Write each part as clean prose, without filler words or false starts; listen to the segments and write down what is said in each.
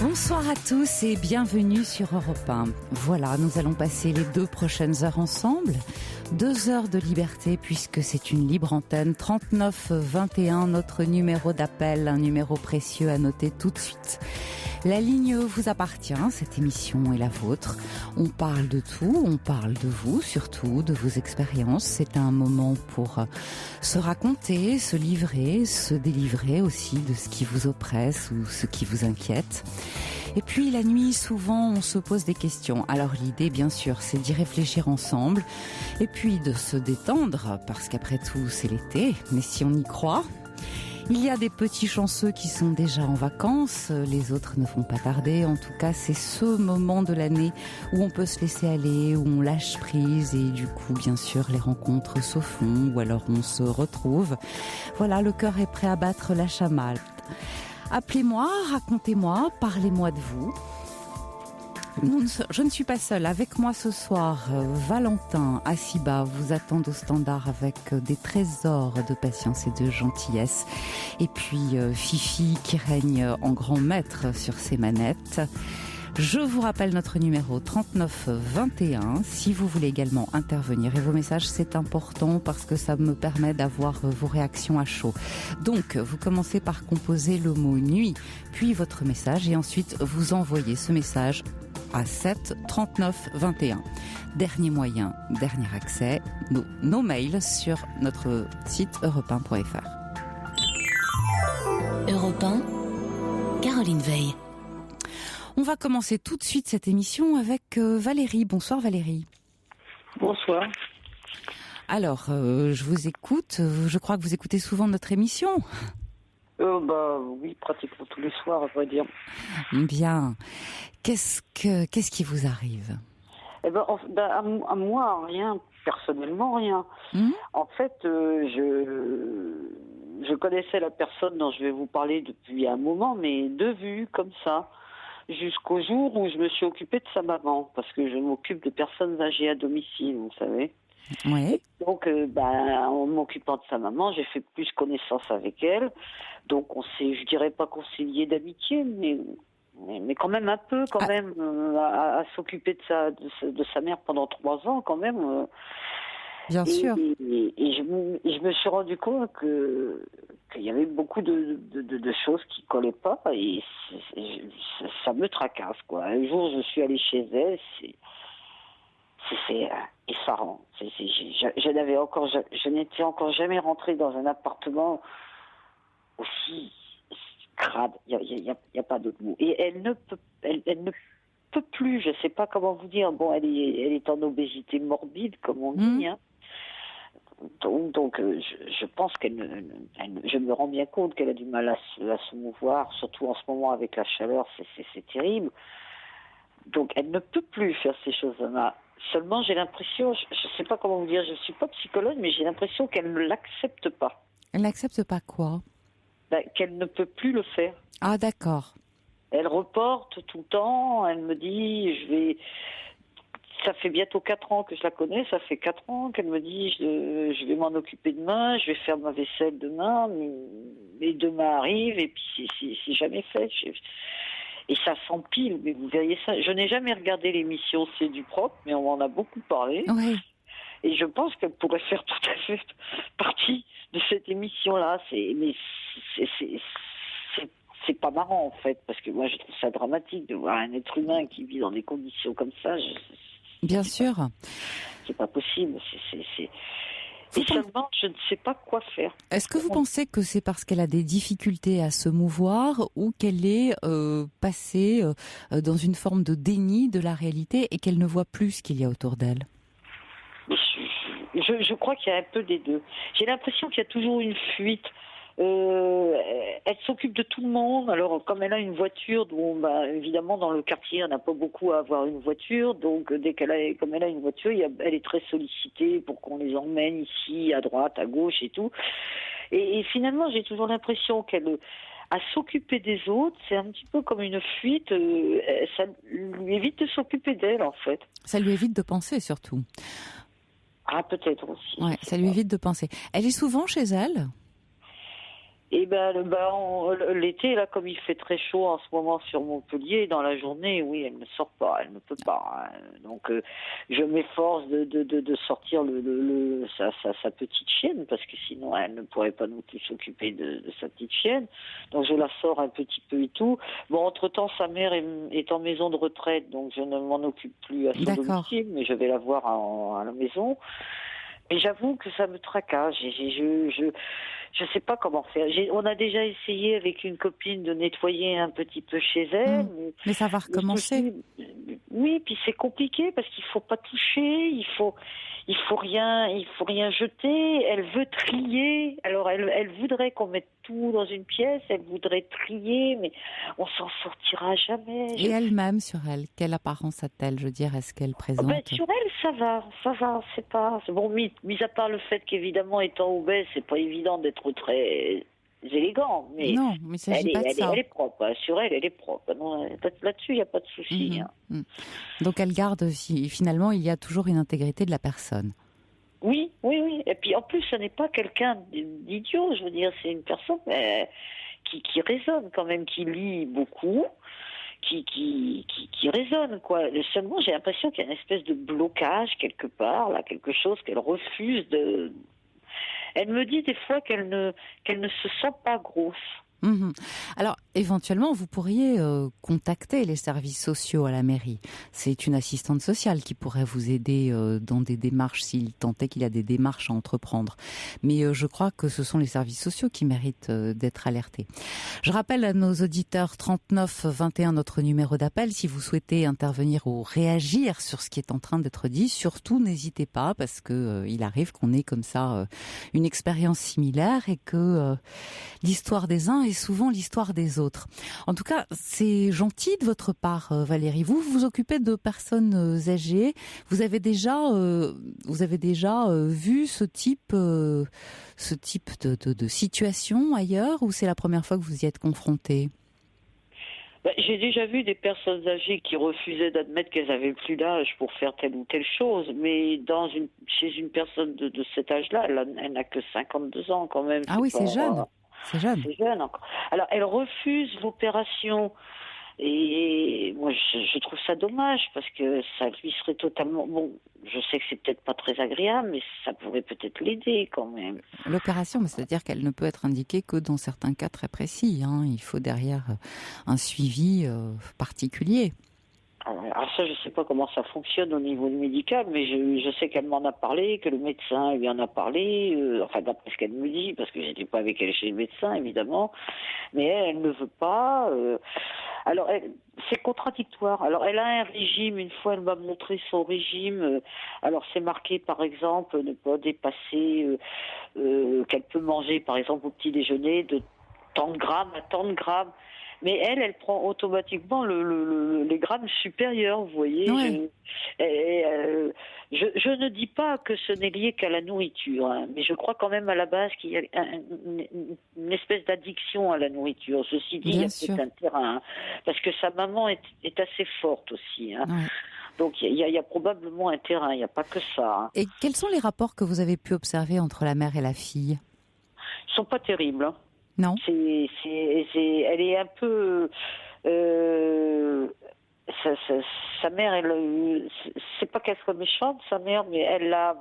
Bonsoir à tous et bienvenue sur Europe 1. Voilà, nous allons passer les 2 prochaines heures ensemble. 2 heures de liberté puisque c'est une libre antenne. 39 21, notre numéro d'appel, un numéro précieux à noter tout de suite. La ligne vous appartient, cette émission est la vôtre. On parle de tout, on parle de vous surtout, de vos expériences. C'est un moment pour se raconter, se livrer, se délivrer aussi de ce qui vous oppresse ou ce qui vous inquiète. Et puis la nuit, souvent, on se pose des questions. Alors l'idée, bien sûr, c'est d'y réfléchir ensemble et puis de se détendre, parce qu'après tout, c'est l'été. Mais si on y croit... Il y a des petits chanceux qui sont déjà en vacances, les autres ne vont pas tarder. En tout cas, c'est ce moment de l'année où on peut se laisser aller, où on lâche prise et du coup, bien sûr, les rencontres se font ou alors on se retrouve. Voilà, le cœur est prêt à battre la chamade. Appelez-moi, racontez-moi, parlez-moi de vous. Je ne suis pas seule. Avec moi ce soir, Valentin Assiba vous attend au standard avec des trésors de patience et de gentillesse. Et puis Fifi qui règne en grand maître sur ses manettes. Je vous rappelle notre numéro 39 21 si vous voulez également intervenir. Et vos messages, c'est important parce que ça me permet d'avoir vos réactions à chaud. Donc, vous commencez par composer le mot nuit, puis votre message et ensuite vous envoyez ce message à 7 39 21. Dernier moyen, dernier accès, nos mails sur notre site europe1.fr. Europe 1, Caroline Veil. On va commencer tout de suite cette émission avec Valérie. Bonsoir Valérie. Bonsoir. Alors, je vous écoute. Je crois que vous écoutez souvent notre émission. Oui, pratiquement tous les soirs, à vrai dire. Bien. Qu'est-ce qui vous arrive ? À moi, rien. Personnellement, rien. En fait, je connaissais la personne dont je vais vous parler depuis un moment, mais de vue, comme ça, jusqu'au jour où je me suis occupée de sa maman, parce que je m'occupe de personnes âgées à domicile, vous savez. Oui. Donc, en m'occupant de sa maman, j'ai fait plus connaissance avec elle. Donc, on s'est, je dirais pas qu'on s'est liés d'amitié, mais quand même un peu, à s'occuper de sa mère pendant 3 ans, quand même. Bien sûr. Et je me suis rendu compte qu'il y avait beaucoup de choses qui collaient pas, et ça me tracasse, quoi. Un jour, je suis allée chez elle, c'est effarant. Je n'étais encore jamais rentrée dans un appartement aussi crade. Il y a pas d'autre mot. Et elle ne peut plus. Je sais pas comment vous dire. Bon, elle est en obésité morbide, comme on dit. Hein. Donc, je pense je me rends bien compte qu'elle a du mal à se mouvoir, surtout en ce moment avec la chaleur. C'est terrible. Donc, elle ne peut plus faire ces choses-là. Seulement, j'ai l'impression, je ne sais pas comment vous dire, je ne suis pas psychologue, mais j'ai l'impression qu'elle ne l'accepte pas. Elle n'accepte pas quoi ? Qu'elle ne peut plus le faire. Ah, d'accord. Elle reporte tout le temps, elle me dit, ça fait bientôt 4 ans que je la connais, ça fait 4 ans qu'elle me dit, je vais m'en occuper demain, je vais faire ma vaisselle demain, mais demain arrive, et puis c'est jamais fait. Et ça s'empile, mais vous verriez ça. Je n'ai jamais regardé l'émission C'est du propre, mais on en a beaucoup parlé. Oui. Et je pense qu'elle pourrait faire tout à fait partie de cette émission-là. Mais c'est pas marrant, en fait, parce que moi, je trouve ça dramatique de voir un être humain qui vit dans des conditions comme ça. Bien sûr. C'est pas possible. Et seulement, je ne sais pas quoi faire. Est-ce que vous pensez que c'est parce qu'elle a des difficultés à se mouvoir ou qu'elle est passée dans une forme de déni de la réalité et qu'elle ne voit plus ce qu'il y a autour d'elle ? Je crois qu'il y a un peu des deux. J'ai l'impression qu'il y a toujours une fuite. Elle s'occupe de tout le monde. Alors, comme elle a une voiture, évidemment, dans le quartier, on n'a pas beaucoup à avoir une voiture. Donc, comme elle a une voiture, elle est très sollicitée pour qu'on les emmène ici, à droite, à gauche et tout. Et finalement, j'ai toujours l'impression à s'occuper des autres, c'est un petit peu comme une fuite. Ça lui évite de s'occuper d'elle, en fait. Ça lui évite de penser, surtout. Ah, peut-être aussi. Ouais, ça lui évite de penser. Elle est souvent chez elle ? Et l'été, là, comme il fait très chaud en ce moment sur Montpellier, dans la journée, oui, elle ne sort pas, elle ne peut pas. Hein. Donc, je m'efforce de sortir sa petite chienne, parce que sinon, elle ne pourrait pas non plus s'occuper de sa petite chienne. Donc, je la sors un petit peu et tout. Bon, entre-temps, sa mère est en maison de retraite, donc je ne m'en occupe plus à son domicile, mais je vais la voir à la maison. Et j'avoue que ça me tracasse. Je sais pas comment faire. On a déjà essayé avec une copine de nettoyer un petit peu chez elle. Mais ça va recommencer. Oui, puis c'est compliqué parce qu'il faut pas toucher, il faut rien jeter. Elle veut trier. Alors elle voudrait qu'on mette tout dans une pièce. Elle voudrait trier, mais on s'en sortira jamais. Et elle-même, sur elle, quelle apparence a-t-elle? Je veux dire, est-ce qu'elle présente? Sur elle, ça va. C'est bon, mis à part le fait qu'évidemment, étant obèse, c'est pas évident d'être très élégant, mais non, mais il s'agit pas de ça. Elle est propre. Hein. Sur elle, elle est propre. Non, là-dessus, il n'y a pas de souci. Hein. Donc elle garde, finalement, il y a toujours une intégrité de la personne. Oui. Et puis en plus, ce n'est pas quelqu'un d'idiot. Je veux dire, c'est une personne qui raisonne quand même, qui lit beaucoup. Qui résonne, quoi. Seulement, j'ai l'impression qu'il y a une espèce de blocage quelque part, là, quelque chose qu'elle refuse de... Elle me dit des fois qu'elle ne se sent pas grosse. Alors, éventuellement, vous pourriez contacter les services sociaux à la mairie. C'est une assistante sociale qui pourrait vous aider dans des démarches, s'il tentait qu'il y a des démarches à entreprendre. Mais je crois que ce sont les services sociaux qui méritent d'être alertés. Je rappelle à nos auditeurs 39 21 notre numéro d'appel. Si vous souhaitez intervenir ou réagir sur ce qui est en train d'être dit, surtout n'hésitez pas, parce que il arrive qu'on ait comme ça une expérience similaire et que l'histoire des uns est souvent l'histoire des autres. En tout cas, c'est gentil de votre part, Valérie. Vous vous occupez de personnes âgées. Vous avez déjà vu ce type de situation ailleurs, ou c'est la première fois que vous y êtes confrontée? J'ai déjà vu des personnes âgées qui refusaient d'admettre qu'elles avaient plus d'âge pour faire telle ou telle chose, mais chez une personne de cet âge-là, elle n'a que 52 ans quand même. Ah oui, c'est jeune. C'est jeune. C'est jeune encore. Alors, elle refuse l'opération. Et moi, je trouve ça dommage parce que ça lui serait totalement... Bon, je sais que c'est peut-être pas très agréable, mais ça pourrait peut-être l'aider quand même. L'opération, c'est-à-dire qu'elle ne peut être indiquée que dans certains cas très précis. Hein. Il faut derrière un suivi particulier. Alors ça, je sais pas comment ça fonctionne au niveau médical, mais je sais qu'elle m'en a parlé, que le médecin lui en a parlé, enfin d'après ce qu'elle me dit, parce que j'étais pas avec elle chez le médecin, évidemment, mais elle ne veut pas. Alors, c'est contradictoire. Alors, elle a un régime, une fois elle m'a montré son régime, alors c'est marqué par exemple ne pas dépasser, qu'elle peut manger par exemple au petit déjeuner de tant de grammes à tant de grammes. Mais elle prend automatiquement les grammes supérieurs, vous voyez. Ouais. Je ne dis pas que ce n'est lié qu'à la nourriture, hein, mais je crois quand même à la base qu'il y a une espèce d'addiction à la nourriture. Ceci dit, il y a peut-être un terrain, hein, parce que sa maman est assez forte aussi. Hein. Ouais. Donc il y a probablement un terrain, il n'y a pas que ça. Hein. Et quels sont les rapports que vous avez pu observer entre la mère et la fille? Ils ne sont pas terribles, hein. Non. Elle est un peu... sa mère, c'est pas qu'elle soit méchante, sa mère, mais elle a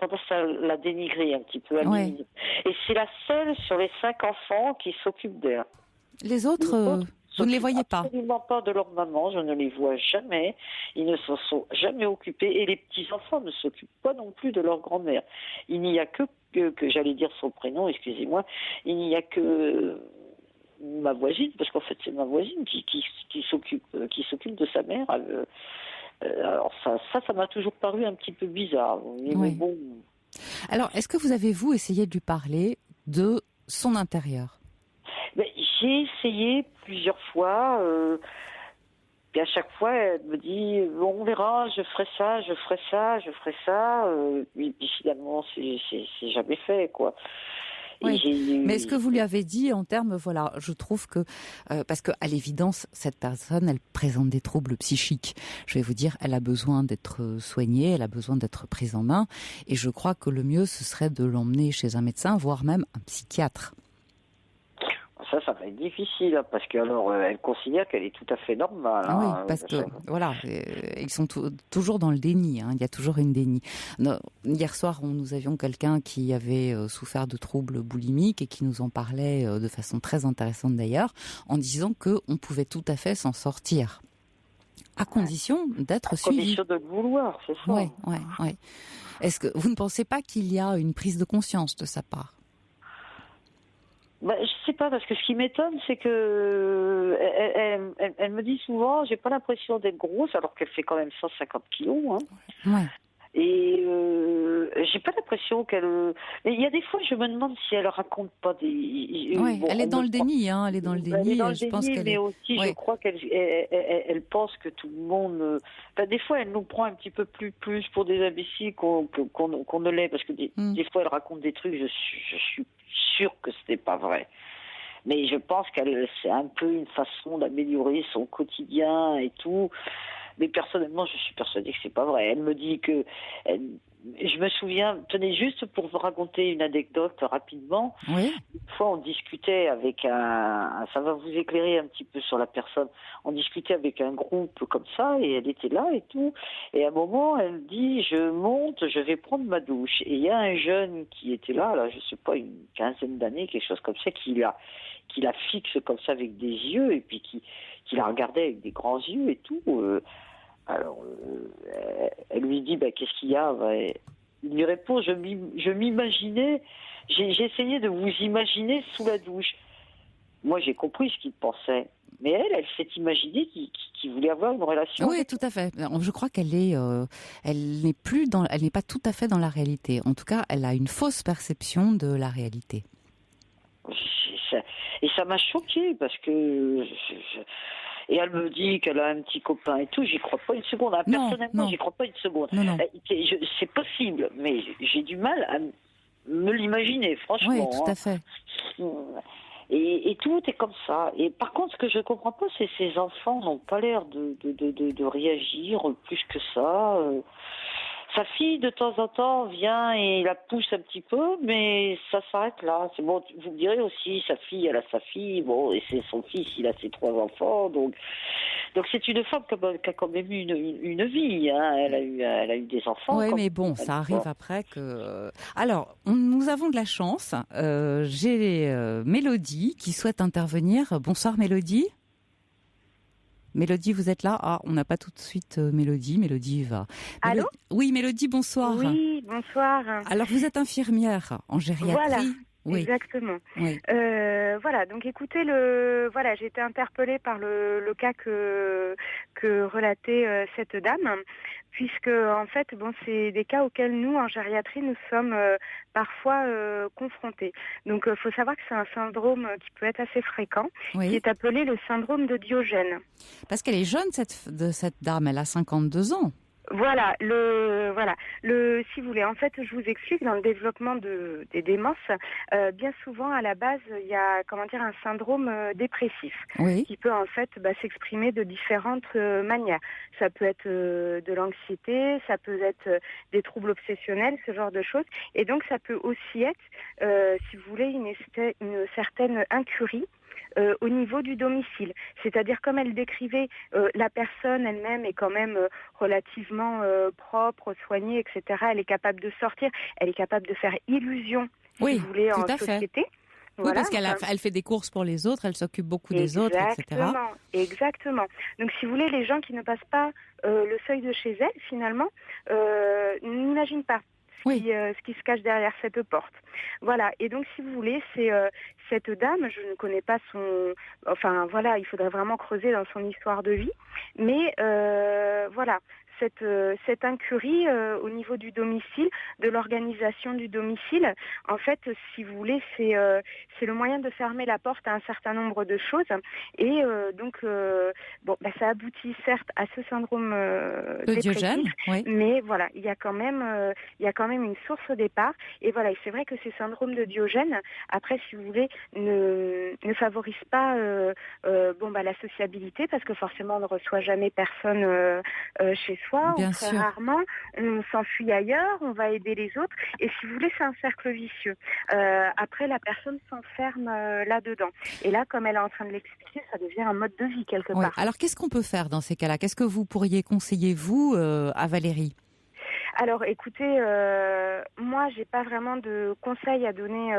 tendance à la dénigrer un petit peu. Ouais. Et c'est la seule sur les 5 enfants qui s'occupe d'elle. Les autres vous ne les voyez pas? Absolument pas de leur maman, je ne les vois jamais. Ils ne s'en sont jamais occupés. Et les petits-enfants ne s'occupent pas non plus de leur grand-mère. Il n'y a que j'allais dire son prénom, excusez-moi, il n'y a que ma voisine, parce qu'en fait c'est ma voisine qui s'occupe de sa mère. Alors ça m'a toujours paru un petit peu bizarre. Mais oui. Bon. Alors, est-ce que vous avez, essayé de lui parler de son intérieur? J'ai essayé plusieurs fois, et à chaque fois elle me dit bon, on verra, je ferai ça. Et puis finalement c'est jamais fait, quoi. Oui. Mais est-ce que vous lui avez dit en termes, voilà, je trouve que, parce qu'à l'évidence, cette personne, elle présente des troubles psychiques. Je vais vous dire, elle a besoin d'être soignée, elle a besoin d'être prise en main, et je crois que le mieux, ce serait de l'emmener chez un médecin, voire même un psychiatre. ça va être difficile, hein, parce que alors elle considère qu'elle est tout à fait normale. Ah oui, Hein, parce que voilà, ils sont toujours dans le déni. Il y a toujours une déni. Hier soir, nous avions quelqu'un qui avait souffert de troubles boulimiques et qui nous en parlait de façon très intéressante d'ailleurs, en disant que on pouvait tout à fait s'en sortir, à condition d'être suivi. À condition de le vouloir, c'est ça. Ouais. Est-ce que vous ne pensez pas qu'il y a une prise de conscience de sa part? Je sais pas, parce que ce qui m'étonne, c'est que elle me dit souvent, j'ai pas l'impression d'être grosse, alors qu'elle fait quand même 150 kilos. Hein. Ouais. Et j'ai pas l'impression qu'elle. Il y a des fois, je me demande si elle raconte pas des. Oui, elle est dans le déni, hein. Elle est dans le déni. Elle est dans le je déni, pense qu'elle mais aussi, je crois qu'elle pense que tout le monde. Des fois, elle nous prend un petit peu plus pour des imbéciles qu'on ne l'est, parce que des fois, elle raconte des trucs. Je suis sûre que ce n'est pas vrai. Mais je pense qu'elle c'est un peu une façon d'améliorer son quotidien et tout. Mais personnellement, je suis persuadée que c'est pas vrai. Elle me dit que... je me souviens, tenez, juste pour vous raconter une anecdote rapidement. Oui. Une fois, on discutait avec ça va vous éclairer un petit peu sur la personne. On discutait avec un groupe comme ça, et elle était là et tout. Et à un moment, elle dit, je monte, je vais prendre ma douche. Et il y a un jeune qui était là, je sais pas, une quinzaine d'années, quelque chose comme ça, qui la fixe comme ça avec des yeux, et puis qui la regardait avec des grands yeux et tout. Alors, elle lui dit, qu'est-ce qu'il y a? Il lui répond, je m'imaginais, j'ai essayé de vous imaginer sous la douche. Moi, j'ai compris ce qu'il pensait. Mais elle s'est imaginée qu'il voulait avoir une relation. Oui, tout à fait. Je crois qu'elle elle n'est pas tout à fait dans la réalité. En tout cas, elle a une fausse perception de la réalité. Et ça m'a choquée, parce que... Et elle me dit qu'elle a un petit copain et tout, j'y crois pas une seconde. Personnellement, j'y crois pas une seconde. Non. C'est possible, mais j'ai du mal à me l'imaginer, franchement. Oui, tout à fait. Et tout est comme ça. Et par contre, ce que je comprends pas, c'est que ces enfants n'ont pas l'air de réagir plus que ça. Sa fille, de temps en temps, vient et la pousse un petit peu, mais ça s'arrête là. C'est bon, vous me direz aussi, sa fille, elle a sa fille, bon, et c'est son fils, il a ses 3 enfants, donc c'est une femme qui a quand même eu une vie, hein. Elle a eu des enfants. Oui, mais bon, ça arrive après que... Alors, nous avons de la chance. J'ai Mélodie qui souhaite intervenir. Bonsoir Mélodie. Mélodie, vous êtes là? Ah, on n'a pas tout de suite Mélodie. Mélodie va. Allô? Oui, Mélodie, bonsoir. Oui, bonsoir. Alors, vous êtes infirmière en gériatrie. Voilà, oui. Exactement. Oui. Voilà, donc écoutez, j'ai été interpellée par le cas que relatait cette dame, puisque en fait, c'est des cas auxquels nous, en gériatrie, nous sommes parfois confrontés. Donc, il faut savoir que c'est un syndrome qui peut être assez fréquent, qui est appelé le syndrome de Diogène. Parce qu'elle est jeune, cette dame, elle a 52 ans. Si vous voulez, en fait, je vous explique, dans le développement des démences, bien souvent, à la base, il y a, un syndrome dépressif, qui peut, en fait, s'exprimer de différentes manières. Ça peut être de l'anxiété, ça peut être des troubles obsessionnels, ce genre de choses. Et donc, ça peut aussi être, si vous voulez, une certaine incurie au niveau du domicile. C'est-à-dire, comme elle décrivait, la personne elle-même est quand même relativement propre, soignée, etc. Elle est capable de sortir, elle est capable de faire illusion, si vous voulez, en société. Oui, parce qu'elle fait des courses pour les autres, elle s'occupe beaucoup des autres, etc. Exactement. Donc, si vous voulez, les gens qui ne passent pas le seuil de chez elle, finalement, n'imaginent pas ce qui se cache derrière cette porte. Voilà. Et donc, si vous voulez, c'est cette dame, je ne connais pas son... Enfin, voilà, il faudrait vraiment creuser dans son histoire de vie. Mais, cette incurie au niveau du domicile, de l'organisation du domicile, en fait, si vous voulez, c'est le moyen de fermer la porte à un certain nombre de choses. Et ça aboutit certes à ce syndrome dépressif, mais voilà, il y a quand même une source au départ. Et voilà, et c'est vrai que ces syndromes de Diogène, après, si vous voulez, ne favorisent pas la sociabilité, parce que forcément, on ne reçoit jamais personne chez soi, Bien ou très sûr. rarement, on s'enfuit ailleurs, on va aider les autres. Et si vous voulez, c'est un cercle vicieux. Après, la personne s'enferme là-dedans. Et là, comme elle est en train de l'expliquer, ça devient un mode de vie quelque part. Alors, qu'est-ce qu'on peut faire dans ces cas-là? Qu'est-ce que vous pourriez conseiller, vous, à Valérie? Alors, écoutez, moi, j'ai pas vraiment de conseils à donner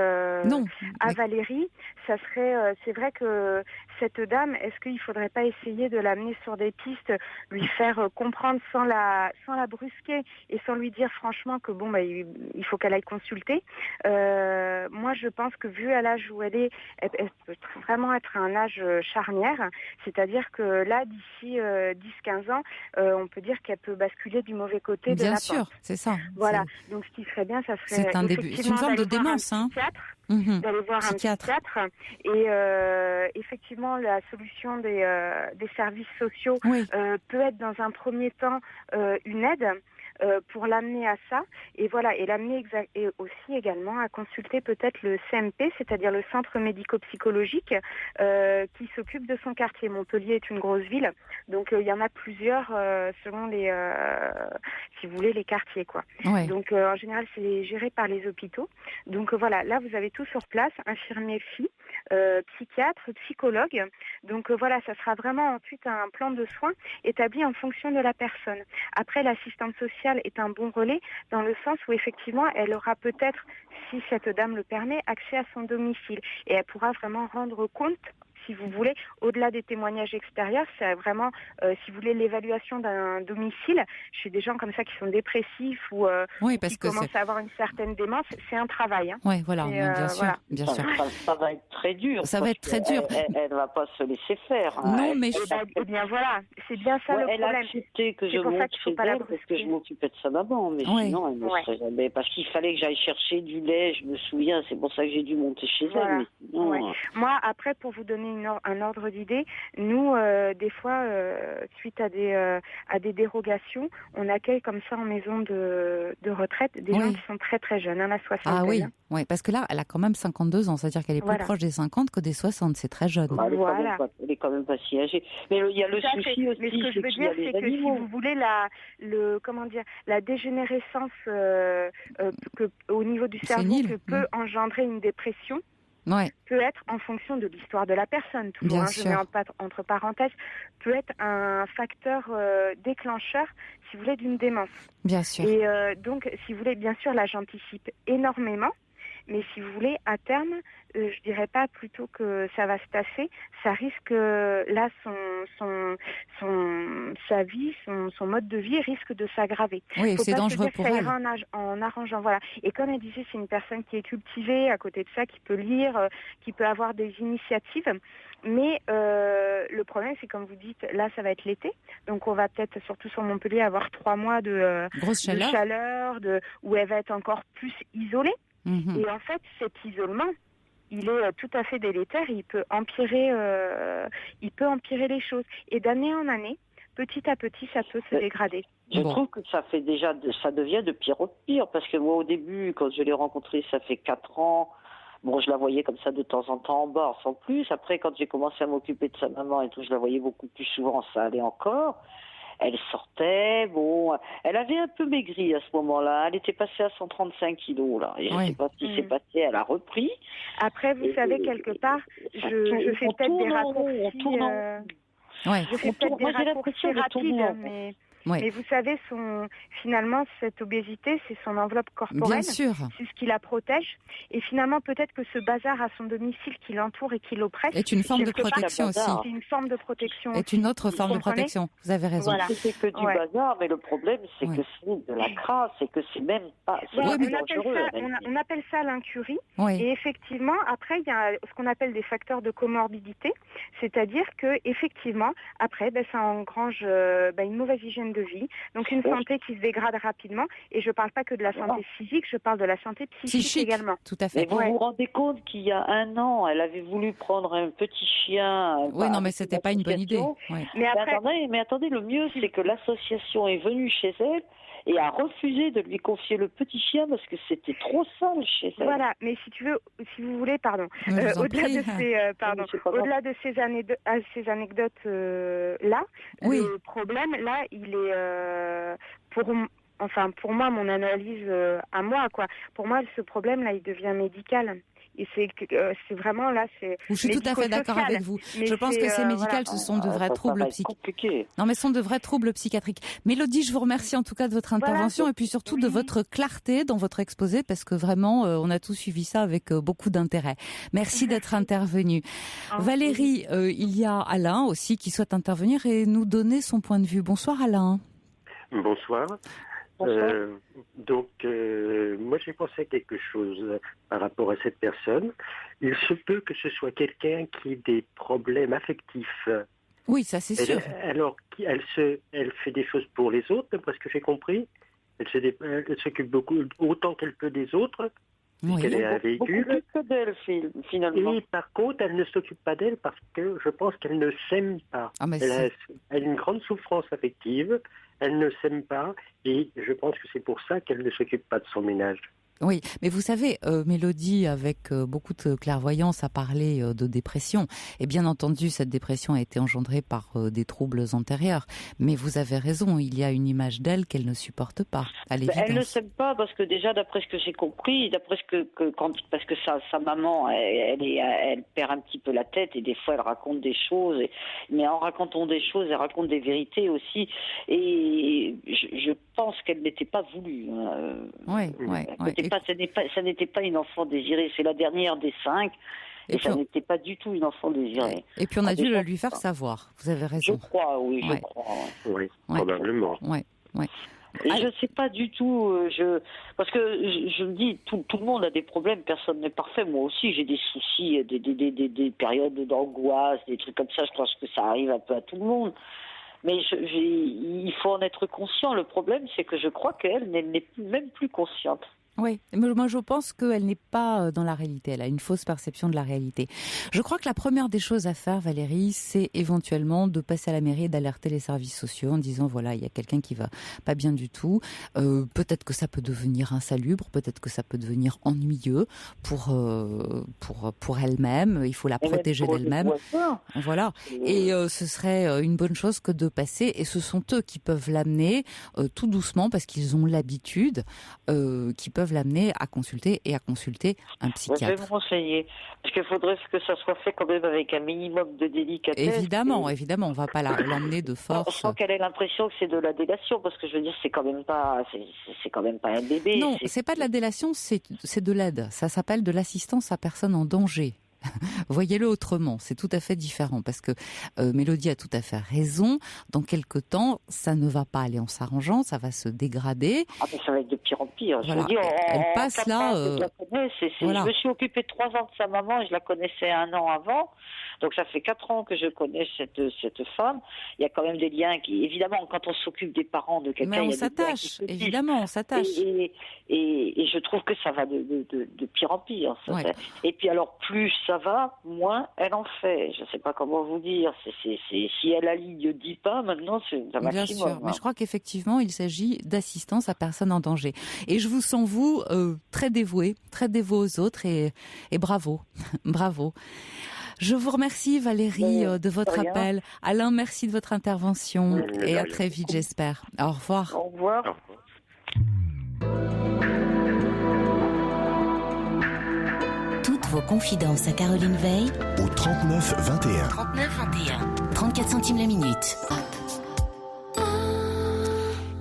Non. à Valérie. Ça serait, c'est vrai que cette dame, est-ce qu'il faudrait pas essayer de l'amener sur des pistes, lui faire comprendre sans la brusquer et sans lui dire franchement que bon, il faut qu'elle aille consulter. Moi, je pense que vu à l'âge où elle peut vraiment être à un âge charnière, c'est-à-dire que là, d'ici 10-15 ans, on peut dire qu'elle peut basculer du mauvais côté de la pente. Sûr, c'est ça. Voilà. Donc, ce qui serait bien, ça serait c'est un début. C'est une forme de démence, hein. D'aller voir un psychiatre. Et effectivement, la solution des services sociaux peut être dans un premier temps une aide. Pour l'amener à ça, et voilà, et l'amener et aussi également à consulter peut-être le CMP, c'est-à-dire le centre médico-psychologique qui s'occupe de son quartier. Montpellier est une grosse ville, donc il y en a plusieurs selon les, si vous voulez, les quartiers, quoi. Ouais. Donc en général, c'est géré par les hôpitaux. Donc voilà, là vous avez tout sur place, infirmier psy, psychiatre, psychologue. Donc voilà, ça sera vraiment ensuite un plan de soins établi en fonction de la personne. Après, l'assistante sociale est un bon relais dans le sens où effectivement elle aura peut-être, si cette dame le permet, accès à son domicile et elle pourra vraiment rendre compte, si vous voulez, au-delà des témoignages extérieurs, c'est vraiment, si vous voulez, l'évaluation d'un domicile chez des gens comme ça qui sont dépressifs ou qui commencent à avoir une certaine démence, c'est un travail. Hein. Oui, voilà, bien sûr. Voilà. Bien sûr. Ça va être très dur. Ça va être très dur. Elle ne va pas se laisser faire. Hein. Non, mais eh bien voilà, c'est bien ça le problème. Elle a accepté que je monte chez elle parce que je m'occupais de sa maman, mais sinon elle ne serait jamais. Parce qu'il fallait que j'aille chercher du lait, je me souviens, c'est pour ça que j'ai dû monter chez elle. Mais sinon, moi, après, pour vous donner un ordre d'idée, nous, des fois, suite à des dérogations, on accueille comme ça en maison de retraite des gens qui sont très très jeunes, la soixantaine. Ah oui, parce que là, elle a quand même 52 ans, c'est-à-dire qu'elle est plus proche des 50 que des 60, c'est très jeune. Elle est quand même pas si âgée. Mais il y a le souci aussi, mais ce que je veux dire, c'est que si vous voulez la dégénérescence au niveau du cerveau que peut engendrer une dépression, peut être en fonction de l'histoire de la personne, toujours, je mets entre parenthèses, peut être un facteur déclencheur, si vous voulez, d'une démence. Bien sûr. Et donc, si vous voulez, bien sûr, là, j'anticipe énormément, mais si vous voulez, à terme, je dirais pas plutôt que ça va se tasser, ça risque, là, sa vie, son mode de vie risque de s'aggraver. Oui, c'est dangereux pour elle. En arrangeant, voilà. Et comme elle disait, c'est une personne qui est cultivée, à côté de ça, qui peut lire, qui peut avoir des initiatives. Mais le problème, c'est comme vous dites, là, ça va être l'été. Donc, on va peut-être, surtout sur Montpellier, avoir 3 mois de chaleur, où elle va être encore plus isolée. Et en fait, cet isolement, il est tout à fait délétère. Il peut empirer les choses. Et d'année en année, petit à petit, ça peut se dégrader. Je trouve que ça devient de pire en pire. Parce que moi, au début, quand je l'ai rencontrée, ça fait 4 ans. Bon, je la voyais comme ça de temps en temps en bord, sans plus. Après, quand j'ai commencé à m'occuper de sa maman et tout, je la voyais beaucoup plus souvent, ça allait encore. Elle sortait, elle avait un peu maigri à ce moment-là. Elle était passée à 135 kilos, là. Et je ne sais pas ce qui s'est passé, elle a repris. Après, vous savez, quelque part, je fais peut-être des raccourcis. Je fais peut-être des raccourcis rapides, mais vous savez, finalement, cette obésité, c'est son enveloppe corporelle. Bien sûr. C'est ce qui la protège. Et finalement, peut-être que ce bazar à son domicile qui l'entoure et qui l'oppresse... est une forme de protection aussi. C'est une forme de protection. Est une autre forme de protection. Vous avez raison. Voilà. C'est que du bazar, mais le problème, c'est que c'est de la crasse, c'est que c'est même pas... On appelle ça l'incurie. Et effectivement, après, il y a ce qu'on appelle des facteurs de comorbidité. C'est-à-dire que effectivement, après, ça engrange une mauvaise hygiène de vie, donc une santé qui se dégrade rapidement, et je ne parle pas que de la santé physique, je parle de la santé psychique également. Tout à fait. Mais vous vous rendez compte qu'il y a 1 an, elle avait voulu prendre un petit chien. Oui, non, mais c'était pas une bonne idée. Mais attendez, le mieux, c'est que l'association est venue chez elle et a refusé de lui confier le petit chien parce que c'était trop sale chez elle. Voilà, mais si vous voulez, au-delà de ces anecdotes là, le problème là, il est Et pour moi, mon analyse à moi, quoi. Pour moi, ce problème-là, il devient médical. Et c'est vraiment là, c'est. Je suis tout à fait d'accord avec vous. Je pense que c'est médical, ce sont de vrais troubles psychiatriques. Non, mais ce sont de vrais troubles psychiatriques. Mélodie, je vous remercie en tout cas de votre intervention et puis surtout de votre clarté dans votre exposé, parce que vraiment, on a tous suivi ça avec beaucoup d'intérêt. Merci d'être intervenue. Valérie, il y a Alain aussi qui souhaite intervenir et nous donner son point de vue. Bonsoir Alain. Bonsoir. Moi j'ai pensé à quelque chose par rapport à cette personne. Il se peut que ce soit quelqu'un qui ait des problèmes affectifs. Oui, ça c'est sûr. Alors, elle fait des choses pour les autres, d'après ce que j'ai compris. Elle s'occupe beaucoup, autant qu'elle peut des autres. Oui. Elle est un véhicule. Beaucoup plus que d'elle, finalement. Et par contre, elle ne s'occupe pas d'elle parce que je pense qu'elle ne s'aime pas. Elle a une grande souffrance affective, elle ne s'aime pas et je pense que c'est pour ça qu'elle ne s'occupe pas de son ménage. Oui, mais vous savez, Mélodie, avec beaucoup de clairvoyance, a parlé de dépression. Et bien entendu, cette dépression a été engendrée par des troubles antérieurs. Mais vous avez raison, il y a une image d'elle qu'elle ne supporte pas, à l'évidence. Elle ne s'aime pas parce que déjà, d'après ce que j'ai compris, parce que sa maman, elle perd un petit peu la tête et des fois elle raconte des choses. Mais en racontant des choses, elle raconte des vérités aussi. Et je pense qu'elle n'était pas voulue. Oui. Ça n'était pas une enfant désirée. C'est la dernière des 5. Et ça n'était pas du tout une enfant désirée. Et puis on a dû le lui faire savoir. Vous avez raison. Je crois, oui, je crois. Oui, probablement. Oui. Et je ne sais pas du tout, parce que je me dis, tout le monde a des problèmes, personne n'est parfait. Moi aussi, j'ai des soucis, des périodes d'angoisse, des trucs comme ça. Je pense que ça arrive un peu à tout le monde. Mais il faut en être conscient. Le problème, c'est que je crois qu'elle n'est même plus consciente. Oui, mais moi je pense qu'elle n'est pas dans la réalité, elle a une fausse perception de la réalité. Je crois que la première des choses à faire, Valérie, c'est éventuellement de passer à la mairie et d'alerter les services sociaux en disant voilà, il y a quelqu'un qui va pas bien du tout, peut-être que ça peut devenir insalubre, peut-être que ça peut devenir ennuyeux pour elle-même, il faut la protéger d'elle-même. Voilà, et ce serait une bonne chose que de passer, et ce sont eux qui peuvent l'amener tout doucement, parce qu'ils ont l'habitude, qui peuvent l'amener à consulter un psychiatre. Je vais me renseigner, parce qu'il faudrait que ça soit fait quand même avec un minimum de délicatesse. Évidemment, on va pas l'emmener de force. Sans qu'elle ait l'impression que c'est de la délation, parce que je veux dire, c'est quand même pas un bébé. Non, c'est pas de la délation, c'est de l'aide. Ça s'appelle de l'assistance à personne en danger. Voyez-le autrement, c'est tout à fait différent, parce que Mélodie a tout à fait raison. Dans quelque temps, ça ne va pas aller en s'arrangeant, ça va se dégrader. Ah, mais ça va être de pire en pire. Voilà. Je veux dire, elle passe là. Je me suis occupée de 3 ans de sa maman et je la connaissais 1 an avant. Donc ça fait 4 ans que je connais cette femme. Il y a quand même des liens qui, évidemment, quand on s'occupe des parents de quelqu'un, on s'attache. Évidemment, on s'attache. Et je trouve que ça va de pire en pire. Et puis alors, plus ça va, moins elle en fait. Je ne sais pas comment vous dire. Si elle aligne 10 pas, maintenant c'est un maximum. Bien sûr, mais je crois qu'effectivement, il s'agit d'assistance à personne en danger. Et je vous sens, vous, très dévoué aux autres, et bravo. Bravo. Je vous remercie, Valérie, de votre appel. Alain, merci de votre intervention, et à très vite, j'espère. Au revoir. Au revoir. Toutes vos confidences à Caroline Veil au 39 21. 34 centimes la minute.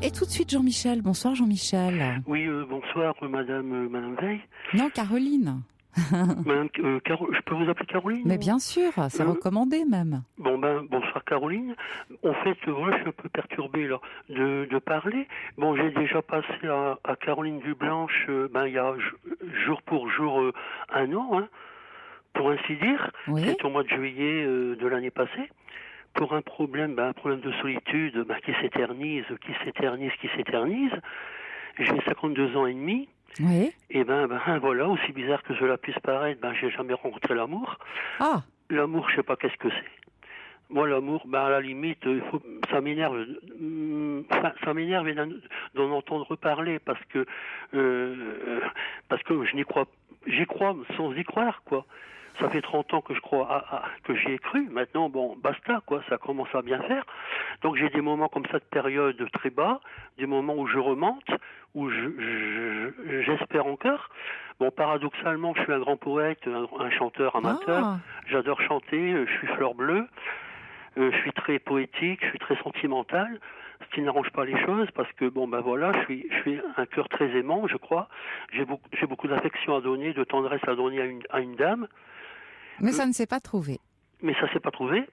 Et tout de suite, Jean-Michel. Bonsoir, Jean-Michel. Oui, bonsoir, Madame Veil. Non, Caroline. Je peux vous appeler Caroline? Mais bien sûr, c'est recommandé même. Bonsoir Caroline. En fait, voilà, je suis un peu perturbé là de parler. Bon, j'ai déjà passé à Caroline Dublanche, il y a jour pour jour 1 an, pour ainsi dire. Oui. C'est au mois de juillet de l'année passée. Pour un problème de solitude qui s'éternise. J'ai 52 ans et demi. Oui. Et voilà, aussi bizarre que cela puisse paraître, j'ai jamais rencontré l'amour. Ah. L'amour, je sais pas qu'est-ce que c'est. Moi, l'amour, à la limite, ça m'énerve. Ça m'énerve d'en entendre parler parce que je n'y crois. J'y crois sans y croire, quoi. ça fait 30 ans que je crois que j'y ai cru. Maintenant, bon, basta, quoi, ça commence à bien faire. Donc j'ai des moments comme ça de période très bas, des moments où je remonte, où j'espère encore. Bon, paradoxalement, je suis un grand poète, un chanteur amateur. J'adore chanter, je suis fleur bleue, je suis très poétique, je suis très sentimental, ce qui n'arrange pas les choses parce que, bon, ben voilà, je suis un cœur très aimant, je crois. J'ai beaucoup d'affection à donner, de tendresse à donner à une dame. Mais ça ne s'est pas trouvé. Mais ça ne s'est pas trouvé.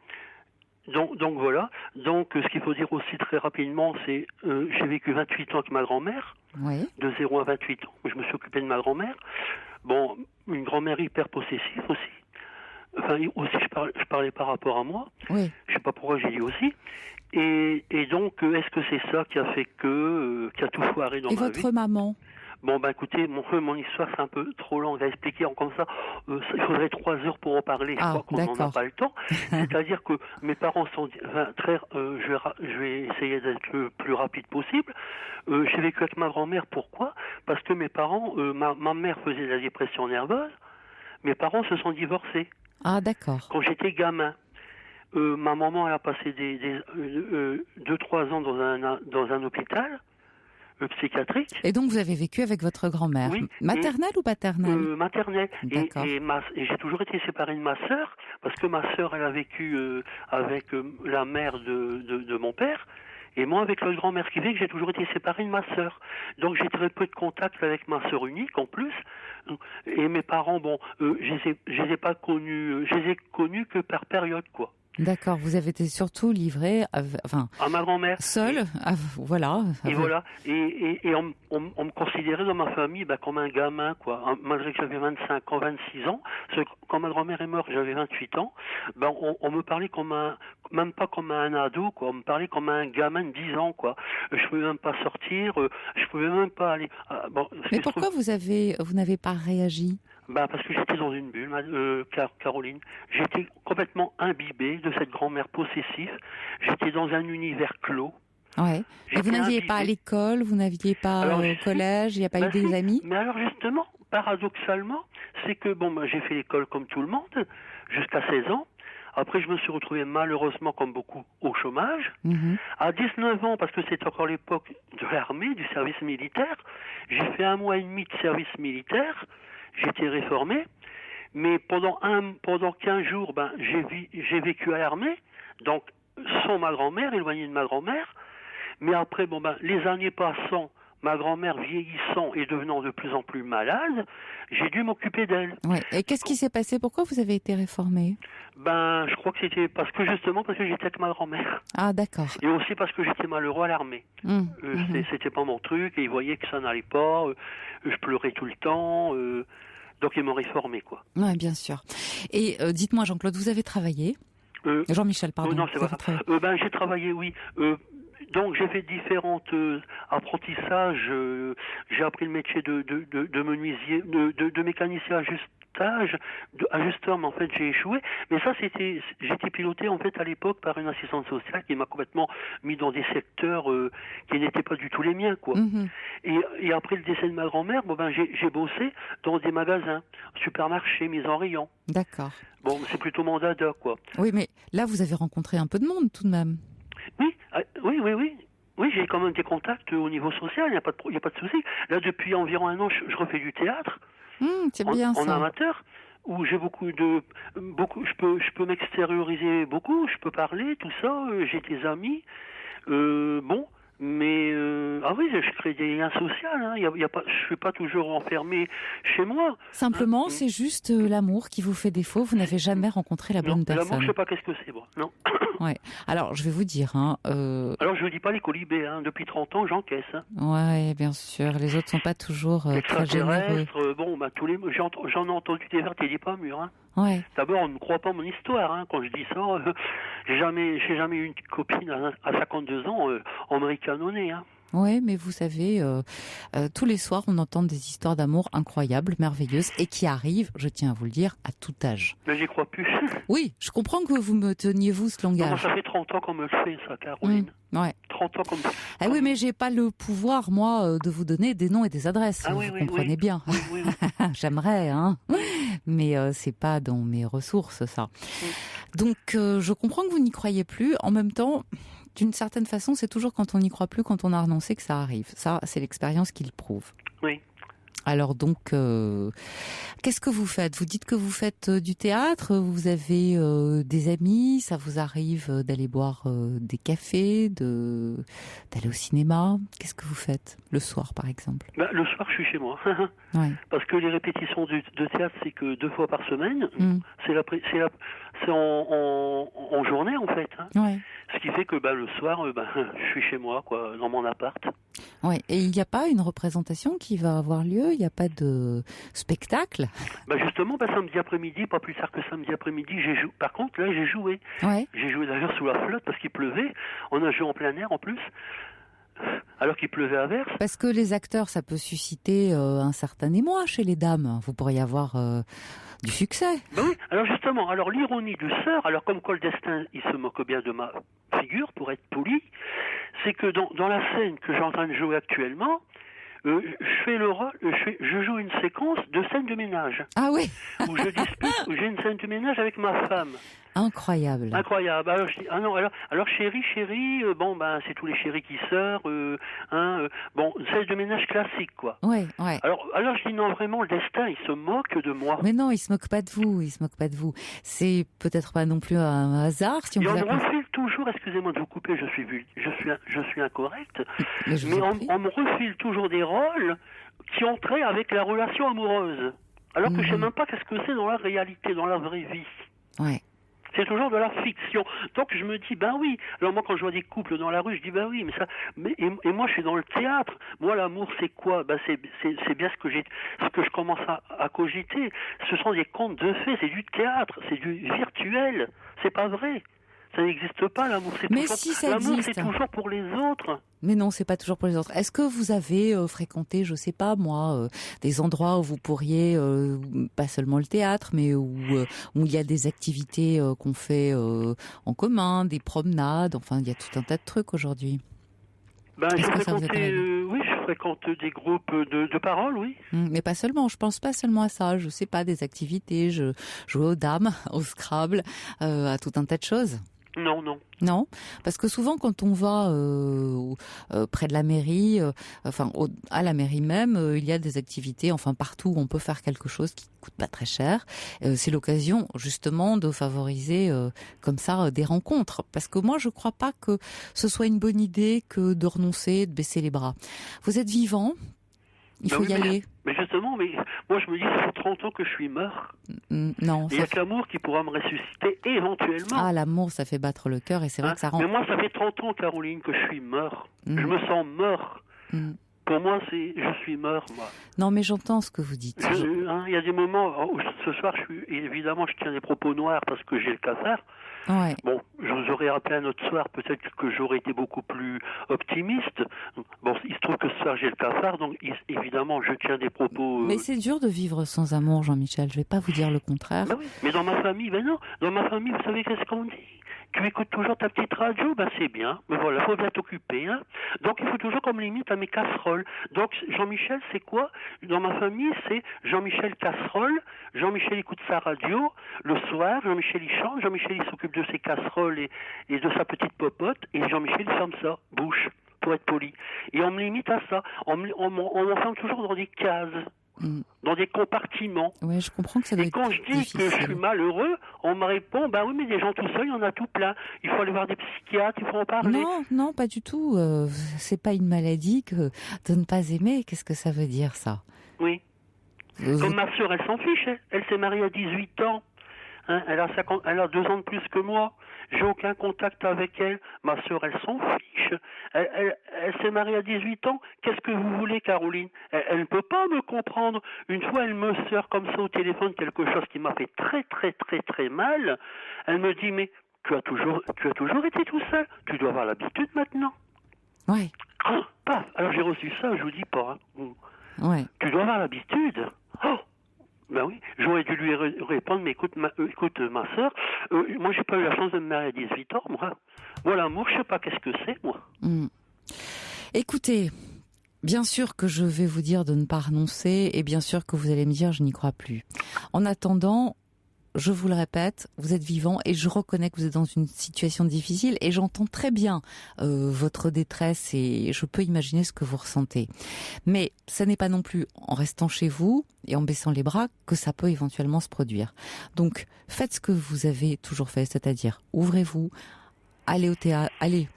Donc voilà. Donc ce qu'il faut dire aussi très rapidement, c'est j'ai vécu 28 ans avec ma grand-mère, de 0 à 28 ans. Je me suis occupé de ma grand-mère. Bon, une grand-mère hyper possessive aussi. Enfin, aussi je parlais par rapport à moi. Oui. Je sais pas pourquoi j'ai dit aussi. Et donc, est-ce que c'est ça qui a fait qui a tout foiré dans ma vie? Et votre maman? Bon, ben écoutez, mon histoire, c'est un peu trop longue à expliquer comme ça. Il faudrait 3 heures pour en parler. Je crois qu'on n'en a pas le temps. C'est-à-dire que mes parents sont... je vais essayer d'être le plus rapide possible. J'ai vécu avec ma grand-mère. Pourquoi? Parce que mes parents... ma mère faisait de la dépression nerveuse. Mes parents se sont divorcés. Ah, d'accord. Quand j'étais gamin. Ma maman, elle a passé 2-3 ans dans un hôpital psychiatrique. Et donc vous avez vécu avec votre grand-mère, oui, maternelle ou paternelle? Maternelle. Et j'ai toujours été séparé de ma sœur, parce que ma sœur, elle a vécu avec la mère de mon père, et moi avec l'autre grand-mère, qui fait que j'ai toujours été séparé de ma sœur. Donc j'ai très peu de contact avec ma sœur unique en plus. Et mes parents, bon, je les ai pas connus, je les ai connus que par période, quoi. D'accord, vous avez été surtout livré à ma grand-mère. Seul, voilà. Et voilà. Et on me considérait dans ma famille comme un gamin, quoi. Malgré que j'avais 25 ans, 26 ans. Quand ma grand-mère est morte, j'avais 28 ans. On me parlait même pas comme un ado, quoi. On me parlait comme un gamin de 10 ans, quoi. Je pouvais même pas sortir, je pouvais même pas aller. Mais pourquoi vous n'avez pas réagi? Parce que j'étais dans une bulle, Caroline. J'étais complètement imbibé de cette grand-mère possessive. J'étais dans un univers clos. Ouais. Et vous n'aviez pas à l'école, vous n'aviez pas au collège, il n'y a pas eu des amis? Mais alors justement, paradoxalement, c'est que j'ai fait l'école comme tout le monde, jusqu'à 16 ans. Après, je me suis retrouvé malheureusement, comme beaucoup, au chômage. Mm-hmm. À 19 ans, parce que c'était encore l'époque de l'armée, du service militaire, j'ai fait 1 mois et demi de service militaire. J'étais réformé, mais pendant 15 jours, j'ai vécu à l'armée, donc sans ma grand-mère, éloigné de ma grand-mère. Mais après, les années passant, ma grand-mère vieillissant et devenant de plus en plus malade, j'ai dû m'occuper d'elle. Ouais. Et qu'est-ce qui s'est passé? Pourquoi vous avez été réformé? Je crois que c'était parce que j'étais avec ma grand-mère. Ah, d'accord. Et aussi parce que j'étais malheureux à l'armée. C'était pas mon truc, et ils voyaient que ça n'allait pas, je pleurais tout le temps, donc ils m'ont réformé, quoi. Ouais, bien sûr. Et dites-moi, Jean-Claude, vous avez travaillé? Jean-Michel, pardon. Non, c'est vrai. J'ai travaillé, oui. Donc j'ai fait différents apprentissages. J'ai appris le métier de menuisier, de mécanicien ajusteur, mais en fait j'ai échoué. Mais ça j'étais piloté en fait à l'époque par une assistante sociale qui m'a complètement mis dans des secteurs qui n'étaient pas du tout les miens, quoi. Mm-hmm. Et après le décès de ma grand-mère, j'ai bossé dans des magasins, supermarchés, mise en rayon. D'accord. Bon, c'est plutôt mon dada, quoi. Oui, mais là vous avez rencontré un peu de monde tout de même. Oui. Oui, j'ai quand même des contacts au niveau social, il n'y a pas de souci. Là, depuis environ 1 an, je refais du théâtre. C'est bien ça. En amateur, où j'ai je peux m'extérioriser beaucoup, je peux parler, tout ça, j'ai des amis. Mais je crée des liens sociaux. Hein. Je suis pas toujours enfermé chez moi. Simplement, c'est juste l'amour qui vous fait défaut. Vous n'avez jamais rencontré la bonne personne. L'amour, je sais pas qu'est-ce que c'est, moi. Non. Ouais. Alors, je vais vous dire. Alors, je vous dis pas les colibés. Depuis 30 ans, j'encaisse. Ouais, bien sûr. Les autres sont pas toujours très généreux. J'en ai entendu des vertes et des pas mûres. Ouais. D'abord, on ne croit pas mon histoire. Quand je dis ça, j'ai jamais eu une copine à 52 ans, on me ricanonnait. Oui, mais vous savez, tous les soirs, on entend des histoires d'amour incroyables, merveilleuses, et qui arrivent, je tiens à vous le dire, à tout âge. Mais j'y crois plus. Oui, je comprends que vous me teniez, vous, ce langage. Non, ça fait 30 ans qu'on me le fait, ça, Caroline. Ouais. 30 ans comme ça. Ah oui, mais j'ai pas le pouvoir, moi, de vous donner des noms et des adresses. Vous comprenez bien. Oui. J'aimerais, mais c'est pas dans mes ressources, ça. Donc, je comprends que vous n'y croyez plus. En même temps, d'une certaine façon, c'est toujours quand on n'y croit plus, quand on a renoncé, que ça arrive. Ça, c'est l'expérience qui le prouve. Oui. Alors donc, qu'est-ce que vous faites ? Vous dites que vous faites du théâtre, vous avez des amis, ça vous arrive d'aller boire des cafés, d'aller au cinéma ? Qu'est-ce que vous faites le soir, par exemple ? Le soir, je suis chez moi. Ouais. Parce que les répétitions de théâtre, c'est que 2 fois par semaine. C'est en journée, en fait. Ouais. Ce qui fait que le soir, je suis chez moi, quoi, dans mon appart. Ouais. Et il n'y a pas une représentation qui va avoir lieu ? Il n'y a pas de spectacle ? Justement, samedi après-midi, pas plus tard que samedi après-midi, j'ai joué. Par contre, là, j'ai joué. Ouais. J'ai joué d'ailleurs sous la flotte parce qu'il pleuvait. On a joué en plein air en plus. Alors qu'il pleuvait à verse. Parce que les acteurs, ça peut susciter un certain émoi chez les dames. Vous pourriez avoir du succès. Oui, alors justement, l'ironie du sort, alors comme quoi le destin, il se moque bien de ma figure, pour être poli, c'est que dans la scène que j'ai en train de jouer actuellement, je joue une séquence de scène de ménage. Ah oui. Où j'ai une scène de ménage avec ma femme. Incroyable. Alors je dis alors chérie, c'est tous les chéris qui sortent, scène de ménage classique quoi. Ouais. Alors je dis non, vraiment le destin, il se moque de moi. Mais non, il se moque pas de vous. C'est peut-être pas non plus un hasard si on me refile toujours, excusez-moi de vous couper, je suis incorrect, mais on me refile toujours des rôles qui ont trait avec la relation amoureuse. Alors que je sais même pas qu'est-ce que c'est dans la réalité, dans la vraie vie. Ouais. C'est toujours de la fiction. Donc je me dis, oui. Alors moi, quand je vois des couples dans la rue, je dis, oui, mais ça. Et moi, je suis dans le théâtre. Moi, l'amour, c'est quoi ? C'est bien ce que je commence à cogiter. Ce sont des contes de fées, c'est du théâtre, c'est du virtuel. C'est pas vrai. Ça n'existe pas, l'amour. L'amour, c'est toujours pour les autres. Mais non, c'est pas toujours pour les autres. Est-ce que vous avez fréquenté, je sais pas moi, des endroits où vous pourriez, pas seulement le théâtre, mais où il y a des activités qu'on fait en commun, des promenades, enfin il y a tout un tas de trucs aujourd'hui. Je fréquente des groupes de parole, oui. Mais pas seulement, je pense pas seulement à ça, je sais pas, des activités, je joue aux dames, au Scrabble, à tout un tas de choses. Non, parce que souvent quand on va près de la mairie, à la mairie même, il y a des activités, partout où on peut faire quelque chose qui coûte pas très cher. C'est l'occasion justement de favoriser comme ça des rencontres. Parce que moi je crois pas que ce soit une bonne idée que de renoncer, de baisser les bras. Vous êtes vivant. Il faut y aller. Mais justement, moi je me dis, ça fait 30 ans que je suis mort. Non. Il n'y a que l'amour qui pourra me ressusciter éventuellement. Ah, l'amour, ça fait battre le cœur et c'est vrai que ça rend... Mais moi, ça fait 30 ans, Caroline, que je suis mort. Je me sens mort. Pour moi, je suis mort, moi. Non, mais j'entends ce que vous dites. Il y a des moments où ce soir, évidemment, je tiens des propos noirs parce que j'ai le cafard. Ouais. Bon, je vous aurais appelé un autre soir, peut-être que j'aurais été beaucoup plus optimiste. Bon, il se trouve que ce soir j'ai le cafard, donc évidemment je tiens des propos... Mais c'est dur de vivre sans amour, Jean-Michel, je vais pas vous dire le contraire. Oui, mais dans ma famille, non. Dans ma famille, vous savez qu'est-ce qu'on dit ? Tu écoutes toujours ta petite radio, c'est bien, mais voilà, faut bien t'occuper, hein. Donc il faut toujours qu'on me limite à mes casseroles. Donc Jean-Michel, c'est quoi ? Dans ma famille, c'est Jean-Michel casserole, Jean-Michel écoute sa radio, le soir, Jean-Michel il chante, Jean-Michel il s'occupe de ses casseroles et de sa petite popote, et Jean-Michel il ferme ça, bouche, pour être poli. Et on me limite à ça, on m'enferme toujours dans des cases. Dans des compartiments. Oui, je comprends que ça doit être difficile. Et quand je dis que je suis malheureux, on me répond, oui, mais des gens tout seuls, il y en a tout plein. Il faut aller voir des psychiatres, il faut en parler. Non, pas du tout. C'est pas une maladie que de ne pas aimer. Qu'est-ce que ça veut dire, ça ? Oui. Comme ma sœur, elle s'en fiche. Elle s'est mariée à 18 ans. Elle a 2 ans de plus que moi. J'ai aucun contact avec elle. Ma sœur, elle s'en fiche. Elle s'est mariée à 18 ans. Qu'est-ce que vous voulez, Caroline ? Elle ne peut pas me comprendre. Une fois, elle me sort comme ça au téléphone quelque chose qui m'a fait très, très, très, très mal. Elle me dit, mais tu as toujours été tout seul. Tu dois avoir l'habitude maintenant. Oui. Paf. Alors j'ai reçu ça, je vous dis pas. Ouais. Tu dois avoir l'habitude. Oh. Ben oui, j'aurais dû lui répondre, mais écoute ma sœur, moi j'ai pas eu la chance de me marier à 18 ans, moi. Moi l'amour, je sais pas qu'est-ce que c'est, moi. Écoutez, Bien sûr que je vais vous dire de ne pas renoncer et bien sûr que vous allez me dire je n'y crois plus. En attendant, je vous le répète, vous êtes vivant et je reconnais que vous êtes dans une situation difficile et j'entends très bien votre détresse et je peux imaginer ce que vous ressentez. Mais ça n'est pas non plus en restant chez vous et en baissant les bras que ça peut éventuellement se produire. Donc faites ce que vous avez toujours fait, c'est-à-dire ouvrez-vous, allez au théâtre, allez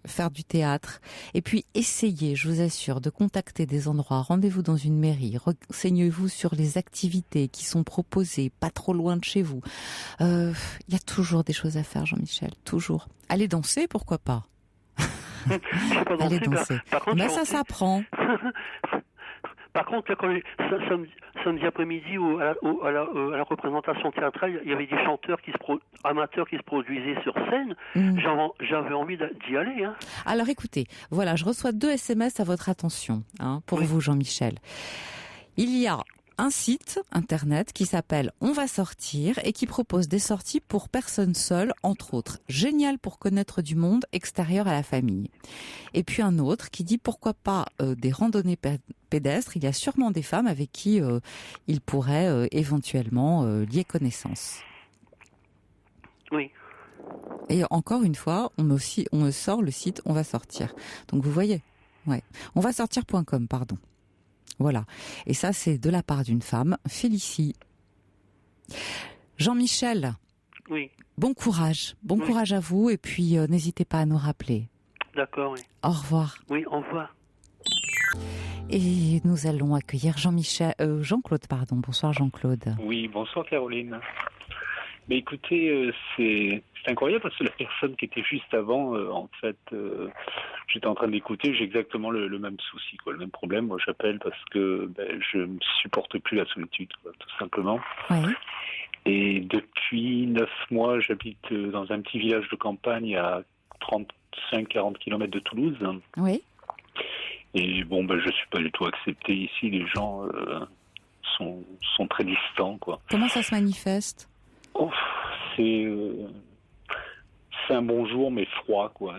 faire du théâtre et puis essayez, je vous assure, de contacter des endroits, rendez-vous dans une mairie, renseignez-vous sur les activités qui sont proposées pas trop loin de chez vous. Il y a toujours des choses à faire, Jean-Michel, toujours. Allez danser, pourquoi pas? Allez danser. Par contre, ça s'apprend. Par contre, samedi après-midi, à la représentation théâtrale, il y avait des chanteurs amateurs qui se produisaient sur scène. J'avais envie d'y aller. Hein. Alors écoutez, voilà, je reçois 2 SMS à votre attention, pour vous, Jean-Michel. Il y a un site internet qui s'appelle On va sortir et qui propose des sorties pour personnes seules, entre autres. Génial pour connaître du monde extérieur à la famille. Et puis un autre qui dit pourquoi pas des randonnées pédestres. Il y a sûrement des femmes avec qui il pourrait éventuellement lier connaissance. Oui. Et encore une fois, on me sort le site On va sortir. Donc vous voyez, ouais. onvasortir.com, pardon. Voilà. Et ça, c'est de la part d'une femme. Félicie. Jean-Michel. Oui. Bon courage. Bon courage à vous. Et puis, n'hésitez pas à nous rappeler. D'accord, oui. Au revoir. Oui, au revoir. Et nous allons accueillir Jean-Claude, pardon. Bonsoir, Jean-Claude. Oui, bonsoir, Caroline. Mais écoutez, c'est incroyable parce que la personne qui était juste avant, en fait, j'étais en train d'écouter, j'ai exactement le même souci, quoi, le même problème. Moi, j'appelle parce que je ne supporte plus la solitude, quoi, tout simplement. Oui. Et depuis 9 mois, j'habite dans un petit village de campagne à 35-40 km de Toulouse. Oui. Et bon, je suis pas du tout accepté ici. Les gens sont très distants, quoi. Comment ça se manifeste ? C'est un bonjour mais froid, quoi.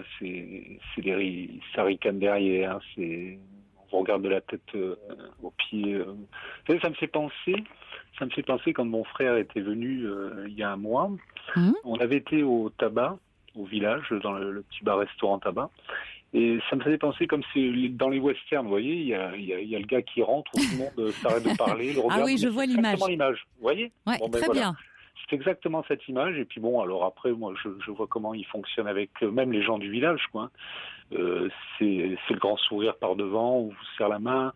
Ça ricane derrière. On vous regarde de la tête aux pieds. Ça me fait penser quand mon frère était venu il y a un mois. On avait été au tabac, au village, dans le petit bar-restaurant tabac. Et ça me faisait penser comme c'est dans les westerns, vous voyez, il y a le gars qui rentre, où tout le monde s'arrête de parler, le regarde. Ah oui, je vois l'image. Exactement l'image, vous voyez. Ouais, très bien. C'est exactement cette image. Et puis bon, alors après, moi, je vois comment il fonctionne avec même les gens du village, quoi. C'est le grand sourire par devant, on vous serre la main,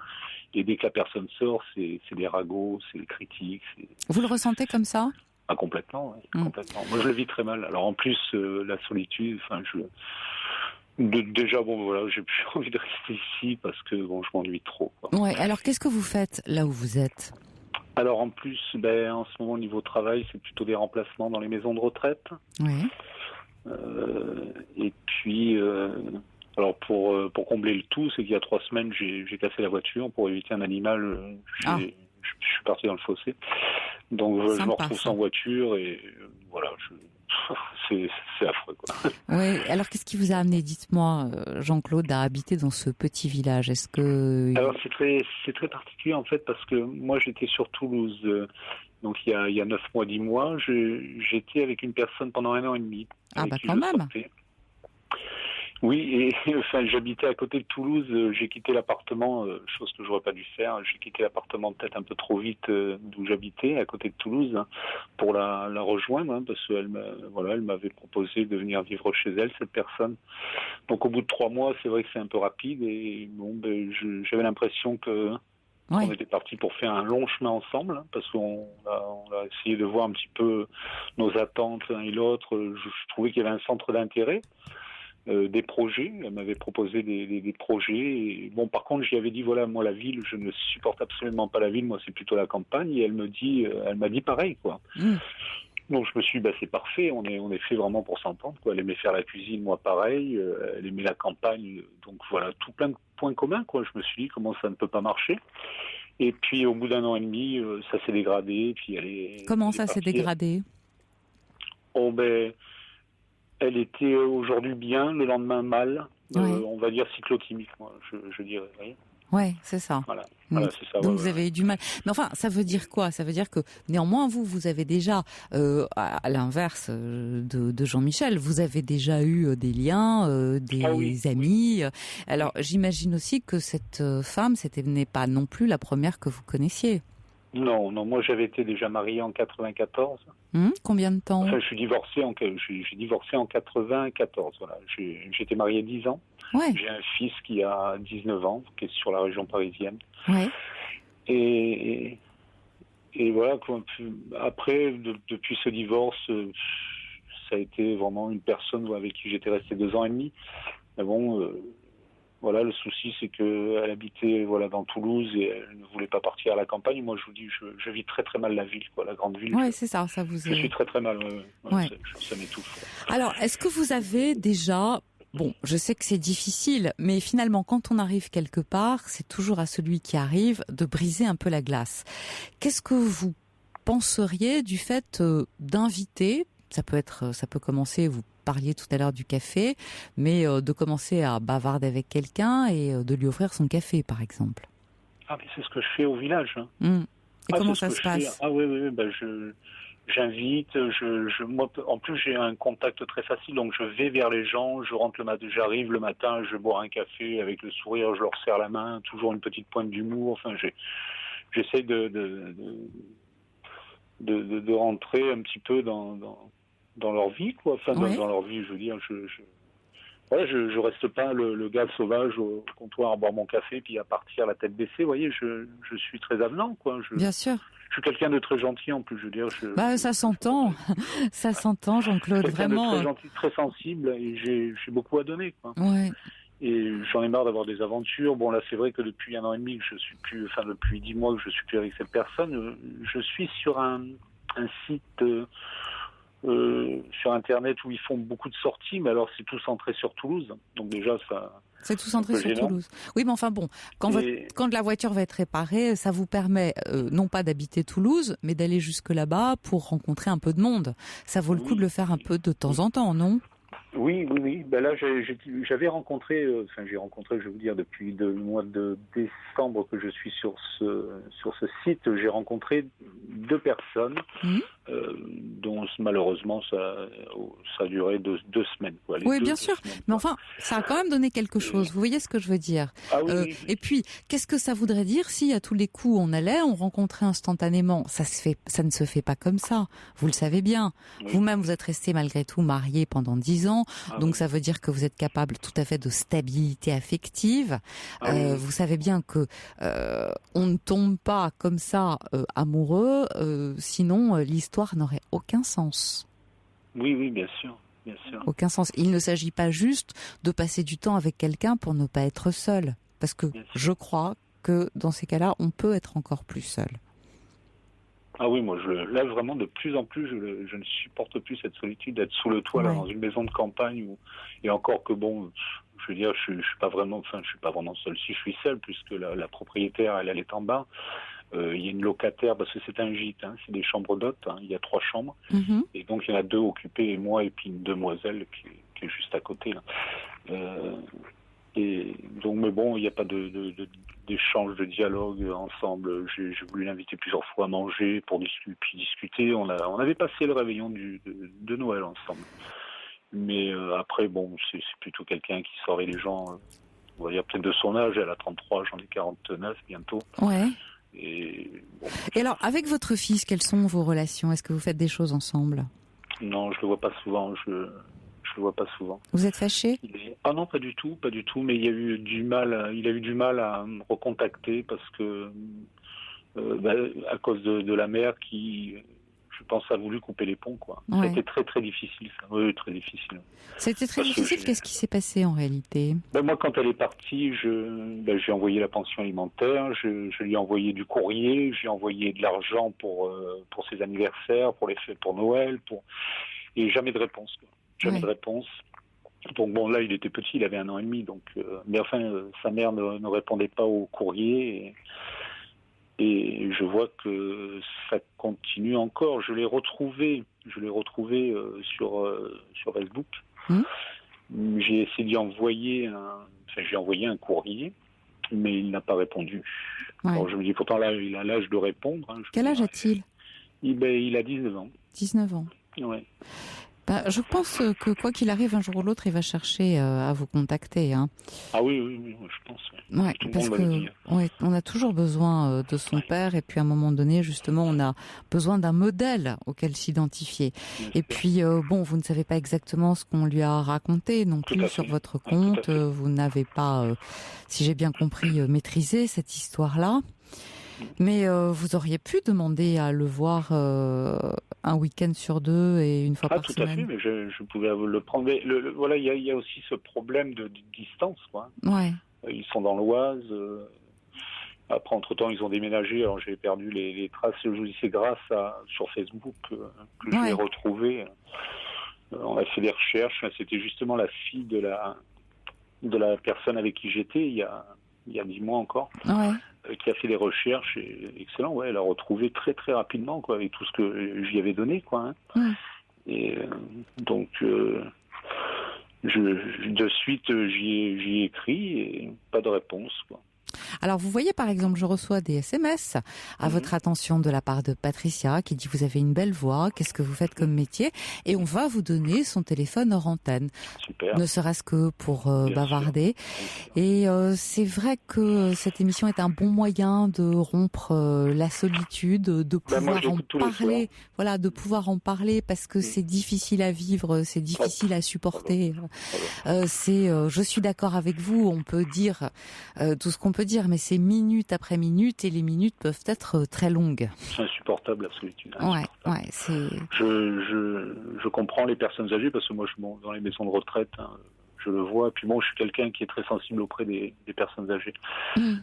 et dès que la personne sort, c'est des ragots, c'est des critiques. Vous le ressentez comme ça ? Ah, complètement, ouais, complètement. Moi, je le vis très mal. Alors en plus, la solitude, déjà, j'ai plus envie de rester ici parce que je m'ennuie trop, quoi. Ouais. Alors qu'est-ce que vous faites là où vous êtes ? Alors en plus, en ce moment, au niveau travail, c'est plutôt des remplacements dans les maisons de retraite. Oui. Et puis, alors pour combler le tout, c'est qu'il y a 3 semaines, j'ai cassé la voiture pour éviter un animal. Je suis parti dans le fossé. Donc je me retrouve sans voiture et voilà, c'est affreux, quoi. Oui. Alors qu'est-ce qui vous a amené, dites-moi, Jean-Claude, à habiter dans ce petit village ? Est-ce que... Alors c'est très particulier en fait parce que moi j'étais sur Toulouse, donc il y a 9 mois, 10 mois, j'étais avec une personne pendant 1 an et demi. Ah quand même. Oui, et enfin j'habitais à côté de Toulouse, j'ai quitté l'appartement, chose que j'aurais pas dû faire, j'ai quitté l'appartement peut-être un peu trop vite d'où j'habitais, à côté de Toulouse, pour la rejoindre, parce qu'elle m'avait proposé de venir vivre chez elle, cette personne. Donc au bout de 3 mois, c'est vrai que c'est un peu rapide, et j'avais l'impression que on était partis pour faire un long chemin ensemble, parce qu'on a essayé de voir un petit peu nos attentes l'un et l'autre. Je trouvais qu'il y avait un centre d'intérêt. Des projets, elle m'avait proposé des projets. Et par contre, j'y avais dit, voilà, moi, la ville, je ne supporte absolument pas la ville, moi, c'est plutôt la campagne. Et elle m'a dit pareil, quoi. Donc, je me suis dit, c'est parfait, on est fait vraiment pour s'entendre, quoi. Elle aimait faire la cuisine, moi, pareil. Elle aimait la campagne. Donc, voilà, tout plein de points communs, quoi. Je me suis dit, comment ça ne peut pas marcher? Et puis, au bout d'1 an et demi, ça s'est dégradé. Puis comment ça s'est dégradé? Elle était aujourd'hui bien, le lendemain mal. On va dire cyclotimique, moi, je dirais. Oui. Ouais, c'est ça. Voilà, c'est ça. Donc vous avez eu du mal. Mais enfin, ça veut dire quoi? Ça veut dire que néanmoins, vous avez déjà, à l'inverse de Jean-Michel, vous avez déjà eu des liens, des amis. Alors j'imagine aussi que cette femme, n'est pas non plus la première que vous connaissiez. Non, moi j'avais été déjà marié en 94. Combien de temps? Enfin, j'ai divorcé en 94. Voilà, j'étais marié 10 ans. Ouais. J'ai un fils qui a 19 ans, qui est sur la région parisienne. Ouais. Et voilà. Après, depuis ce divorce, ça a été vraiment une personne avec qui j'étais resté 2 ans et demi. Mais bon. Voilà, le souci, c'est qu'elle habitait dans Toulouse et elle ne voulait pas partir à la campagne. Moi, je vous dis, je vis très très mal la ville, la grande ville. Oui, c'est ça, vous. Je suis très très mal. Ça m'étouffe. Alors, est-ce que vous avez déjà... Bon, je sais que c'est difficile, mais finalement, quand on arrive quelque part, c'est toujours à celui qui arrive de briser un peu la glace. Qu'est-ce que vous penseriez du fait d'inviter, ça peut commencer, vous parliez tout à l'heure du café, mais de commencer à bavarder avec quelqu'un et de lui offrir son café, par exemple. Ah, mais c'est ce que je fais au village. Et comment ça se passe? Ah oui, j'invite, moi, en plus j'ai un contact très facile, donc je vais vers les gens, j'arrive le matin, je bois un café avec le sourire, je leur serre la main, toujours une petite pointe d'humour, enfin j'essaie de rentrer un petit peu dans leur vie, quoi. Enfin, dans leur vie, je veux dire, je reste pas le gars sauvage au comptoir à boire mon café puis à partir la tête baissée, vous voyez, je suis très avenant, quoi. Bien sûr. Je suis quelqu'un de très gentil en plus, je veux dire. Ça s'entend, ça s'entend, Jean-Claude, vraiment. Très gentil, très sensible, et j'ai beaucoup à donner, quoi. Ouais. Et j'en ai marre d'avoir des aventures. Bon, là, c'est vrai que depuis 1 an et demi que depuis 10 mois que je suis plus avec cette personne, je suis sur un site sur Internet où ils font beaucoup de sorties, mais alors c'est tout centré sur Toulouse. Donc déjà, ça... C'est tout centré sur Toulouse. Oui, mais enfin bon, quand la voiture va être réparée, ça vous permet non pas d'habiter Toulouse, mais d'aller jusque là-bas pour rencontrer un peu de monde. Ça vaut le coup de le faire un peu de temps en temps, non ? Oui. Ben là, j'avais rencontré, je vais vous dire, depuis le mois de décembre que je suis sur ce site, j'ai rencontré 2 personnes, dont malheureusement ça a duré 2 semaines. Quoi, oui, bien sûr. Mais enfin, ça a quand même donné quelque chose. Vous voyez ce que je veux dire ? Oui. Et puis, qu'est-ce que ça voudrait dire si à tous les coups on rencontrait instantanément ? Ça ne se fait pas comme ça. Vous le savez bien. Oui. Vous-même, vous êtes resté malgré tout marié pendant 10 ans. Donc ça veut dire que vous êtes capable tout à fait de stabilité affective. Vous savez bien que on ne tombe pas comme ça amoureux, sinon l'histoire n'aurait aucun sens. Oui, bien sûr. Aucun sens. Il ne s'agit pas juste de passer du temps avec quelqu'un pour ne pas être seul. Parce que je crois que dans ces cas-là, on peut être encore plus seul. Ah oui, moi, là, vraiment, de plus en plus, je ne supporte plus cette solitude d'être sous le toit, là, dans une maison de campagne, et encore que, bon, je veux dire, je suis pas vraiment seul. Si je suis seul, puisque la propriétaire, elle est en bas, il y a une locataire, parce que c'est un gîte, c'est des chambres d'hôtes, il y a 3 chambres, et donc il y en a 2 occupées, et moi, et puis une demoiselle qui est juste à côté, là. Et donc, mais bon, il n'y a pas d'échange, de dialogue ensemble. J'ai voulu l'inviter plusieurs fois à manger pour discuter. On avait passé le réveillon de Noël ensemble. Mais après, bon, c'est plutôt quelqu'un qui sort avec les gens, on va dire peut-être de son âge. Elle a 33, j'en ai 49 bientôt. Ouais. Et alors, avec votre fils, quelles sont vos relations ? Est-ce que vous faites des choses ensemble ? Non, je le vois pas souvent. Je le vois pas souvent. Vous êtes fâché ? Ah non, pas du tout. Mais il a eu du mal à me recontacter parce que à cause de la mère qui, je pense, a voulu couper les ponts, quoi. Ouais. C'était très très difficile, ça. Oui, très difficile. C'était très difficile. Qu'est-ce qui s'est passé en réalité ? Moi, quand elle est partie, j'ai envoyé la pension alimentaire, je lui ai envoyé du courrier, j'ai envoyé de l'argent pour ses anniversaires, pour les fêtes, pour Noël, et jamais de réponse, quoi. Jamais de réponse. Donc bon, là, il était petit, il avait 1 an et demi, donc mais enfin, sa mère ne répondait pas au courrier, et je vois que ça continue encore. Je l'ai retrouvé sur Facebook. J'ai essayé d'y envoyer j'ai envoyé un courrier, mais il n'a pas répondu. Ouais. Alors je me dis, pourtant là, il a l'âge de répondre. Hein. Quel âge a-t-il ? Il a 19 ans. 19 ans. Ouais. Je pense que quoi qu'il arrive, un jour ou l'autre, il va chercher à vous contacter. Hein. Ah oui, je pense. Ouais, parce que on a toujours besoin de son père, et puis à un moment donné, justement, on a besoin d'un modèle auquel s'identifier. Et puis, vous ne savez pas exactement ce qu'on lui a raconté non plus sur votre compte. Vous n'avez pas, si j'ai bien compris, maîtrisé cette histoire-là. Mais vous auriez pu demander à le voir un week-end sur 2 et une fois par semaine. Ah, tout à fait, mais je pouvais le prendre. Mais voilà, il y a aussi ce problème de distance, quoi. Ouais. Ils sont dans l'Oise. Après, entre-temps, ils ont déménagé. Alors, j'ai perdu les traces. Je vous dis, c'est grâce sur Facebook que je l'ai retrouvé. On a fait des recherches. C'était justement la fille de la personne avec qui j'étais il y a 10 mois encore. Ouais. Qui a fait des recherches, excellent, ouais, elle a retrouvé très très rapidement, quoi, avec tout ce que j'y avais donné, quoi. Hein. Et donc, de suite, j'y ai écrit et pas de réponse, quoi. Alors, vous voyez, par exemple, je reçois des SMS à votre attention de la part de Patricia qui dit « Vous avez une belle voix, qu'est-ce que vous faites comme métier ?» Et on va vous donner son téléphone hors antenne. Super. Ne serait-ce que pour bavarder. Et c'est vrai que cette émission est un bon moyen de rompre la solitude, de pouvoir en parler. Voilà, de pouvoir en parler parce que c'est difficile à vivre, c'est difficile à supporter. Je suis d'accord avec vous, on peut dire tout ce qu'on peut dire, mais c'est minute après minute et les minutes peuvent être très longues. C'est insupportable, la solitude. Ouais, c'est... Je comprends les personnes âgées parce que moi, dans les maisons de retraite, hein, je le vois. Puis bon, je suis quelqu'un qui est très sensible auprès des personnes âgées. Je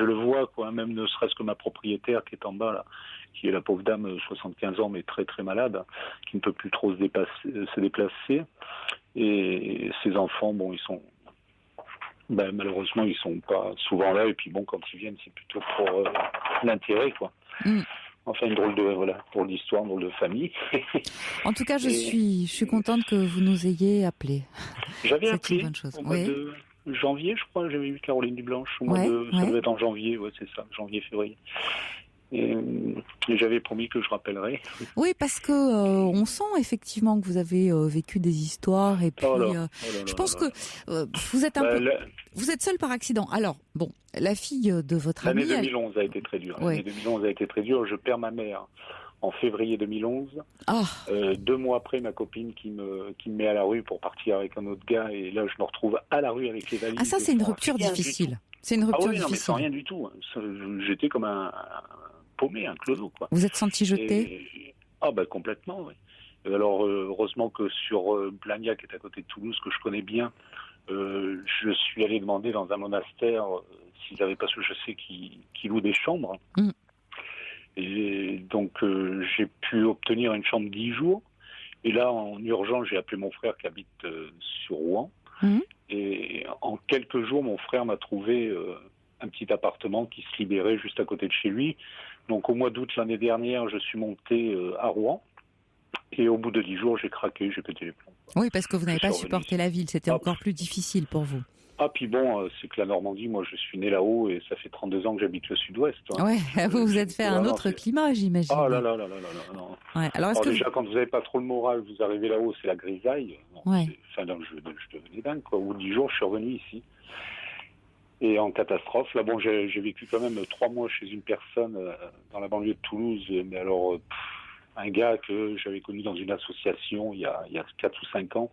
le vois, quoi. Même ne serait-ce que ma propriétaire qui est en bas, là, qui est la pauvre dame, 75 ans, mais très très malade, qui ne peut plus trop se déplacer. Et ses enfants, ils sont... malheureusement, ils sont pas souvent là. Et puis bon, quand ils viennent, c'est plutôt pour l'intérêt, quoi. Enfin, une drôle pour l'histoire, une drôle de famille. En tout cas, je suis contente que vous nous ayez appelé. J'avais appelé une bonne chose. au mois de janvier, je crois. J'avais eu Caroline Dublanche au mois ça devait être en janvier, c'est ça, janvier-février. Et j'avais promis que je rappellerais. Oui, parce que on sent effectivement que vous avez vécu des histoires et puis je pense que vous êtes vous êtes seul par accident. Alors bon, la fille de votre amie. L'année 2011 a été très dure. L'année 2011 a été très dure. Je perds ma mère en février 2011. 2 mois après, ma copine qui me met à la rue pour partir avec un autre gars, et là je me retrouve à la rue avec les valises. Ah, ça c'est une rupture difficile. C'est une rupture difficile. Non, mais sans rien du tout. J'étais comme un paumé, un clodo, quoi. Vous êtes senti jeté ? Complètement, oui. Alors, heureusement que sur Blagnac, qui est à côté de Toulouse, que je connais bien, je suis allé demander dans un monastère s'ils avaient, parce que je sais qu'ils louent des chambres. Et donc, j'ai pu obtenir une chambre 10 jours. Et là, en urgence, j'ai appelé mon frère qui habite sur Rouen. Et en quelques jours, mon frère m'a trouvé un petit appartement qui se libérait juste à côté de chez lui. Donc au mois d'août l'année dernière, je suis monté à Rouen. Et au bout de 10 jours, j'ai craqué, j'ai pété les plombs. Oui, parce que vous n'avez pas supporté la ville. C'était encore plus difficile pour vous. Puis bon, c'est que la Normandie, moi je suis né là-haut et ça fait 32 ans que j'habite le sud-ouest. Ouais, vous vous êtes fait un autre climat, j'imagine. Oh là là. Ouais, alors déjà, quand vous n'avez pas trop le moral, vous arrivez là-haut, c'est la grisaille. Je devenais dingue, quoi. Au bout de 10 jours, je suis revenu ici. Et en catastrophe, là, j'ai vécu quand même 3 mois chez une personne dans la banlieue de Toulouse, mais alors, un gars que j'avais connu dans une association il y a 4 ou 5 ans,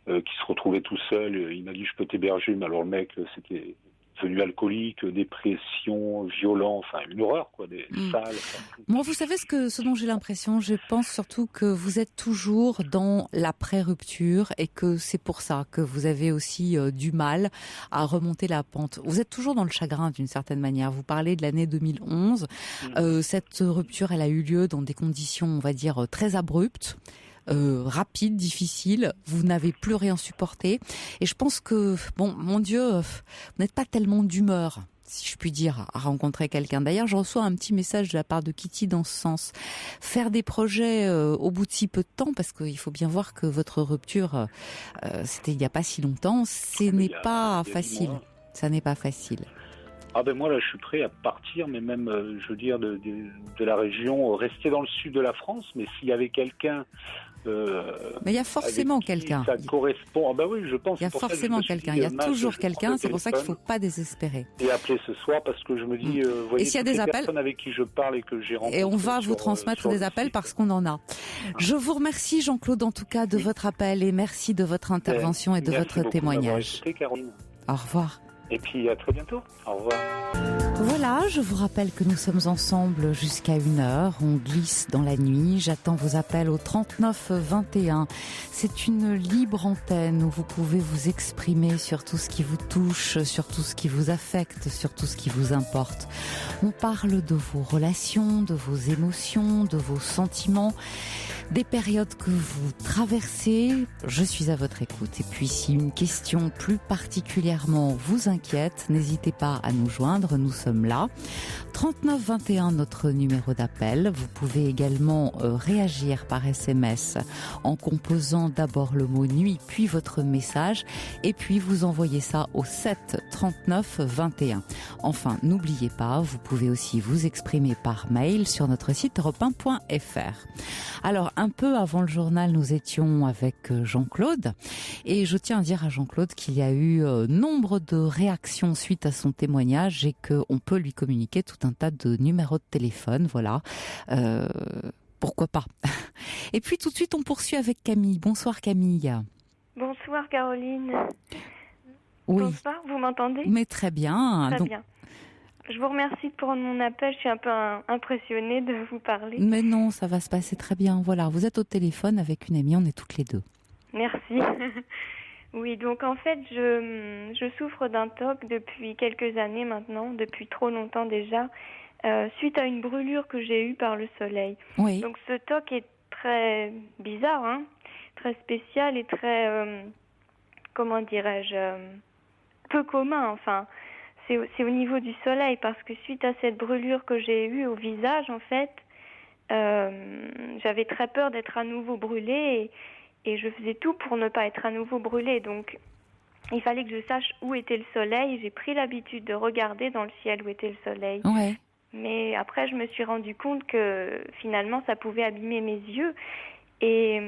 qui se retrouvait tout seul. Il m'a dit, je peux t'héberger, mais alors le mec, c'était devenu alcoolique, dépression, violent, enfin une horreur, quoi, des salles. Moi, vous savez ce dont j'ai l'impression, je pense surtout que vous êtes toujours dans la pré-rupture et que c'est pour ça que vous avez aussi du mal à remonter la pente. Vous êtes toujours dans le chagrin d'une certaine manière. Vous parlez de l'année 2011. Cette rupture, elle a eu lieu dans des conditions, on va dire, très abruptes. Rapide, difficile, vous n'avez plus rien supporté. Et je pense que, mon Dieu, vous n'êtes pas tellement d'humeur si je puis dire, à rencontrer quelqu'un. D'ailleurs, je reçois un petit message de la part de Kitty dans ce sens. Faire des projets au bout de si peu de temps, parce qu'il faut bien voir que votre rupture, c'était il n'y a pas si longtemps, ce n'est pas facile. Ça n'est pas facile. Ah ben moi là je suis prêt à partir, mais même je veux dire de la région, rester dans le sud de la France, mais s'il y avait quelqu'un... mais il y a forcément quelqu'un. Ça correspond. Ah ben oui, je pense. Il y a forcément quelqu'un. Il y a toujours quelqu'un. C'est pour ça qu'il ne faut pas désespérer. Et appeler ce soir parce que je me dis, voyez, et s'il y a des appels, personnes avec qui je parle et que j'ai rencontré. Et on va vous transmettre des appels parce qu'on en a. Je vous remercie Jean-Claude en tout cas de votre appel et merci de votre intervention et de votre témoignage. Écouté, Caroline. Au revoir. Et puis à très bientôt. Au revoir. Voilà, je vous rappelle que nous sommes ensemble jusqu'à 1h. On glisse dans la nuit. J'attends vos appels au 39 21. C'est une libre antenne où vous pouvez vous exprimer sur tout ce qui vous touche, sur tout ce qui vous affecte, sur tout ce qui vous importe. On parle de vos relations, de vos émotions, de vos sentiments, des périodes que vous traversez. Je suis à votre écoute. Et puis si une question plus particulièrement vous inquiète, n'hésitez pas à nous joindre. Nous sommes là. 39 21, notre numéro d'appel. Vous pouvez également réagir par SMS en composant d'abord le mot nuit, puis votre message, et puis vous envoyez ça au 7 39 21. Enfin, n'oubliez pas, vous pouvez aussi vous exprimer par mail sur notre site europe1.fr. Alors, un peu avant le journal, nous étions avec Jean-Claude, et je tiens à dire à Jean-Claude qu'il y a eu nombre de réactions suite à son témoignage et qu'on peut lui communiquer tout un tas de numéros de téléphone, voilà. Pourquoi pas. Et puis tout de suite, on poursuit avec Camille. Bonsoir Camille. Bonsoir Caroline. Oui. Bonsoir, vous m'entendez ? Mais très bien. Très bien. Je vous remercie de prendre mon appel, je suis un peu impressionnée de vous parler. Mais non, ça va se passer très bien. Voilà, vous êtes au téléphone avec une amie, on est toutes les deux. Merci. Oui, donc en fait, je souffre d'un TOC depuis quelques années maintenant, depuis trop longtemps déjà, suite à une brûlure que j'ai eue par le soleil. Oui. Donc ce TOC est très bizarre, hein, très spécial et très, comment dirais-je, peu commun, enfin. C'est au niveau du soleil parce que suite à cette brûlure que j'ai eue au visage, en fait, j'avais très peur d'être à nouveau brûlée et je faisais tout pour ne pas être à nouveau brûlée. Donc, il fallait que je sache où était le soleil. J'ai pris l'habitude de regarder dans le ciel où était le soleil. Ouais. Mais après, je me suis rendu compte que finalement, ça pouvait abîmer mes yeux. Et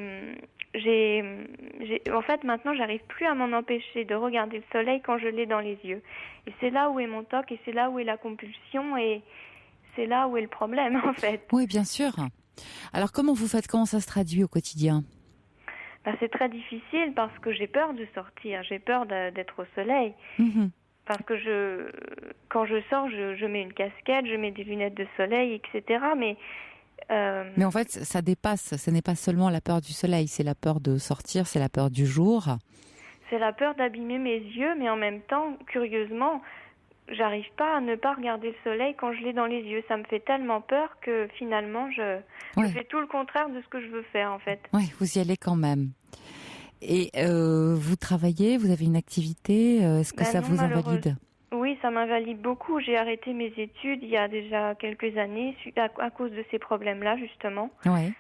en fait, maintenant, j'arrive plus à m'en empêcher de regarder le soleil quand je l'ai dans les yeux. Et c'est là où est mon TOC, et c'est là où est la compulsion, et c'est là où est le problème, en fait. Oui, bien sûr. Alors, comment vous faites ? Comment ça se traduit au quotidien ? C'est très difficile parce que j'ai peur de sortir, j'ai peur d'être au soleil. Mmh. Parce que quand je sors, je mets une casquette, je mets des lunettes de soleil, etc. Mais en fait, ça dépasse. Ce n'est pas seulement la peur du soleil, c'est la peur de sortir, c'est la peur du jour. C'est la peur d'abîmer mes yeux, mais en même temps, curieusement, j'arrive pas à ne pas regarder le soleil quand je l'ai dans les yeux. Ça me fait tellement peur que finalement, je fais tout le contraire de ce que je veux faire, en fait. Oui, vous y allez quand même. Et vous travaillez, vous avez une activité, est-ce que ça vous invalide ? Oui, ça m'invalide beaucoup. J'ai arrêté mes études il y a déjà quelques années à cause de ces problèmes-là, justement. Oui.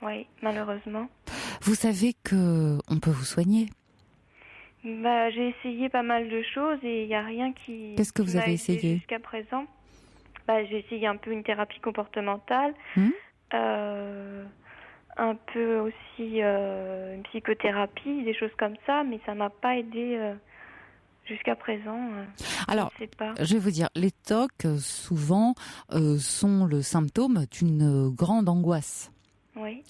Oui, malheureusement. Vous savez qu'on peut vous soigner ? J'ai essayé pas mal de choses et il n'y a rien qui... Qu'est-ce que vous avez essayé jusqu'à présent ? J'ai essayé un peu une thérapie comportementale, un peu aussi une psychothérapie, des choses comme ça, mais ça m'a pas aidé jusqu'à présent. Alors, je sais pas. Je vais vous dire, les TOC, souvent, sont le symptôme d'une grande angoisse. Oui.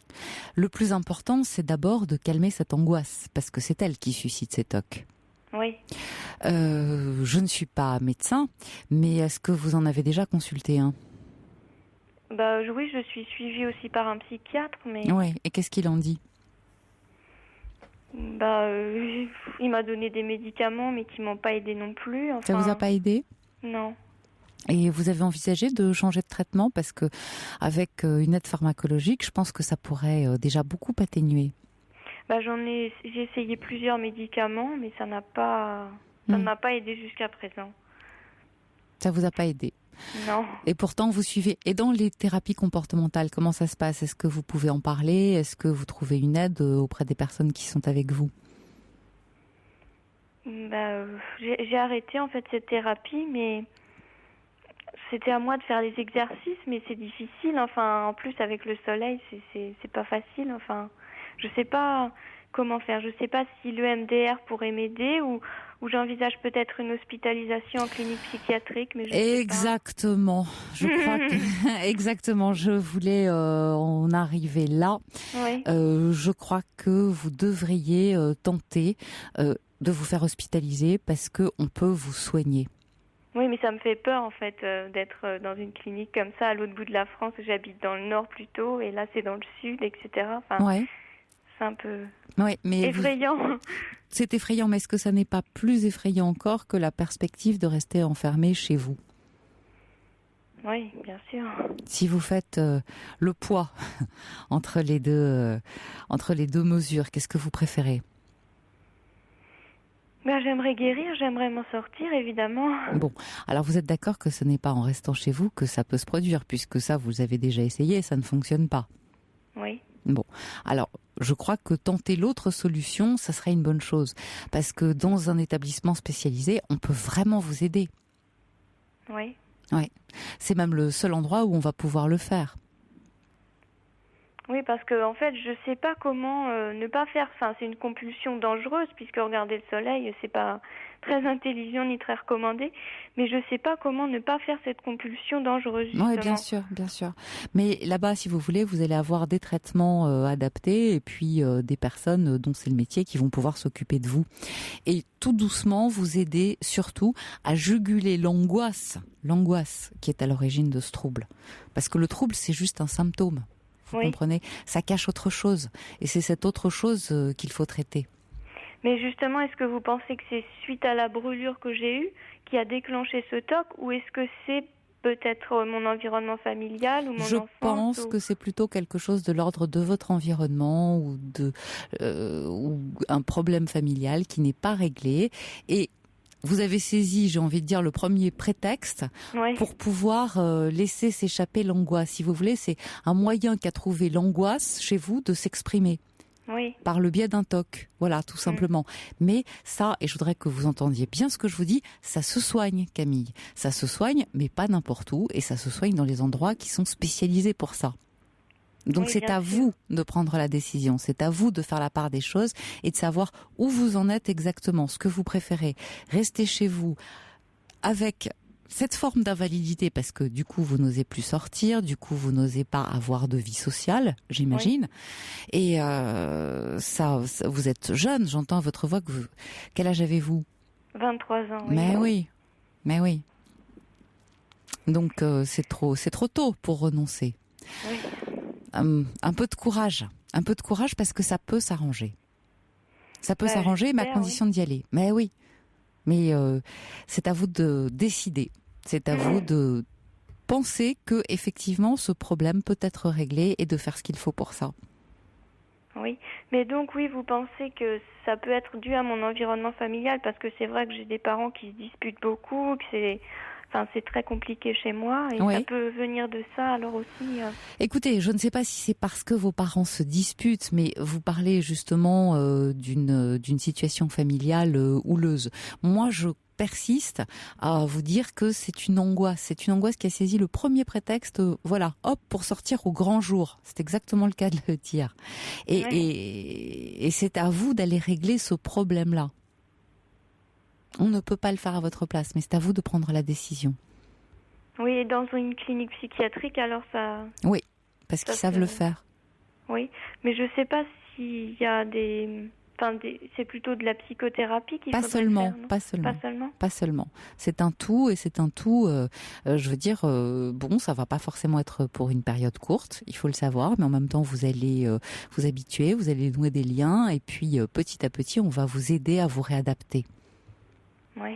Le plus important, c'est d'abord de calmer cette angoisse, parce que c'est elle qui suscite ces TOC. Oui. Je ne suis pas médecin, mais est-ce que vous en avez déjà consulté un ? Oui, je suis suivie aussi par un psychiatre, mais... Oui, et qu'est-ce qu'il en dit ? Il m'a donné des médicaments, mais qui m'ont pas aidé non plus. Enfin... Ça vous a pas aidé ? Non. Et vous avez envisagé de changer de traitement parce que avec une aide pharmacologique, je pense que ça pourrait déjà beaucoup atténuer. J'ai essayé plusieurs médicaments, mais ça n'a pas, ça ne m'a pas aidé jusqu'à présent. Ça vous a pas aidé? Non. Et pourtant, vous suivez. Et dans les thérapies comportementales, comment ça se passe? Est-ce que vous pouvez en parler? Est-ce que vous trouvez une aide auprès des personnes qui sont avec vous? J'ai arrêté en fait cette thérapie, mais c'était à moi de faire les exercices, mais c'est difficile. Enfin, en plus avec le soleil, c'est pas facile. Enfin, je sais pas comment faire. Je sais pas si le MDR pourrait m'aider ou j'envisage peut-être une hospitalisation en clinique psychiatrique, mais exactement. Je crois que exactement. Je voulais en arriver là. Oui. Je crois que vous devriez tenter de vous faire hospitaliser parce que on peut vous soigner. Oui, mais ça me fait peur en fait d'être dans une clinique comme ça à l'autre bout de la France. J'habite dans le nord plutôt, et là c'est dans le sud, etc. Enfin, ouais. C'est un peu effrayant. C'est effrayant, mais est-ce que ça n'est pas plus effrayant encore que la perspective de rester enfermé chez vous? Oui, bien sûr. Si vous faites le poids entre les deux mesures, qu'est-ce que vous préférez? J'aimerais guérir, j'aimerais m'en sortir, évidemment. Bon, alors vous êtes d'accord que ce n'est pas en restant chez vous que ça peut se produire, puisque ça, vous avez déjà essayé et ça ne fonctionne pas. Oui. Bon, alors je crois que tenter l'autre solution, ça serait une bonne chose, parce que dans un établissement spécialisé, on peut vraiment vous aider. Oui. Ouais, c'est même le seul endroit où on va pouvoir le faire. Oui, parce que en fait, je sais pas comment ne pas faire. Enfin, c'est une compulsion dangereuse puisque regarder le soleil, c'est pas très intelligent ni très recommandé. Mais je sais pas comment ne pas faire cette compulsion dangereuse. Justement. Oui, bien sûr. Mais là-bas, si vous voulez, vous allez avoir des traitements adaptés et puis des personnes dont c'est le métier qui vont pouvoir s'occuper de vous et tout doucement vous aider surtout à juguler l'angoisse qui est à l'origine de ce trouble. Parce que le trouble, c'est juste un symptôme. Vous comprenez? Ça cache autre chose. Et c'est cette autre chose qu'il faut traiter. Mais justement, est-ce que vous pensez que c'est suite à la brûlure que j'ai eue qui a déclenché ce TOC, ou est-ce que c'est peut-être mon environnement familial ou mon enfance? Je pense que c'est plutôt quelque chose de l'ordre de votre environnement ou un problème familial qui n'est pas réglé. Et vous avez saisi, j'ai envie de dire, le premier prétexte pour pouvoir laisser s'échapper l'angoisse. Si vous voulez, c'est un moyen qu'a trouvé l'angoisse chez vous de s'exprimer. Oui. Par le biais d'un TOC. Voilà, tout simplement. Mais ça, et je voudrais que vous entendiez bien ce que je vous dis, ça se soigne, Camille. Ça se soigne, mais pas n'importe où, et ça se soigne dans les endroits qui sont spécialisés pour ça. Donc c'est à vous de prendre la décision, c'est à vous de faire la part des choses et de savoir où vous en êtes exactement, ce que vous préférez. Rester chez vous avec cette forme d'invalidité parce que du coup vous n'osez plus sortir, du coup vous n'osez pas avoir de vie sociale, j'imagine. Oui. Et ça, vous êtes jeune, j'entends votre voix. Quel âge avez-vous? 23 ans. Oui. Mais oui. Donc c'est trop tôt pour renoncer. Oui. Un peu de courage parce que ça peut s'arranger. Ça peut s'arranger, mais à condition d'y aller. Mais oui. Mais c'est à vous de décider. C'est à vous de penser que effectivement ce problème peut être réglé et de faire ce qu'il faut pour ça. Oui, mais donc vous pensez que ça peut être dû à mon environnement familial parce que c'est vrai que j'ai des parents qui se disputent beaucoup, que c'est très compliqué chez moi et ça peut venir de ça alors aussi. Écoutez, je ne sais pas si c'est parce que vos parents se disputent, mais vous parlez justement d'une situation familiale houleuse. Moi, je persiste à vous dire que c'est une angoisse qui a saisi le premier prétexte, pour sortir au grand jour. C'est exactement le cas de le dire. Et c'est à vous d'aller régler ce problème-là. On ne peut pas le faire à votre place, mais c'est à vous de prendre la décision. Oui, et dans une clinique psychiatrique, alors ça... Oui, parce qu'ils savent le faire. Oui, mais je ne sais pas s'il y a c'est plutôt de la psychothérapie qu'il faudrait faire, non ? Pas seulement. C'est un tout, et c'est un tout, je veux dire, ça va pas forcément être pour une période courte, il faut le savoir, mais en même temps, vous allez vous habituer, vous allez nouer des liens, et puis petit à petit, on va vous aider à vous réadapter. Oui.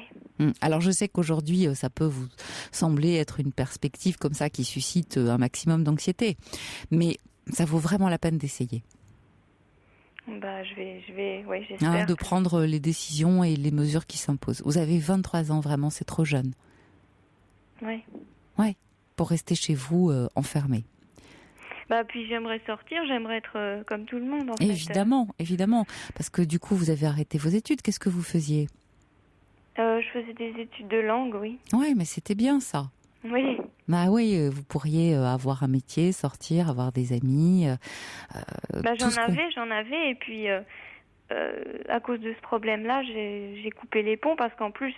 Alors je sais qu'aujourd'hui ça peut vous sembler être une perspective comme ça qui suscite un maximum d'anxiété, mais ça vaut vraiment la peine d'essayer. J'espère. De prendre les décisions et les mesures qui s'imposent. Vous avez 23 ans, vraiment, c'est trop jeune. Oui. Ouais, pour rester chez vous enfermé. Puis j'aimerais sortir, j'aimerais être comme tout le monde en fait. Évidemment, parce que du coup vous avez arrêté vos études. Qu'est-ce que vous faisiez ? Je faisais des études de langue, oui. Oui, mais c'était bien ça. Oui. Oui, vous pourriez avoir un métier, sortir, avoir des amis. J'en avais, et puis à cause de ce problème-là, j'ai coupé les ponts parce qu'en plus,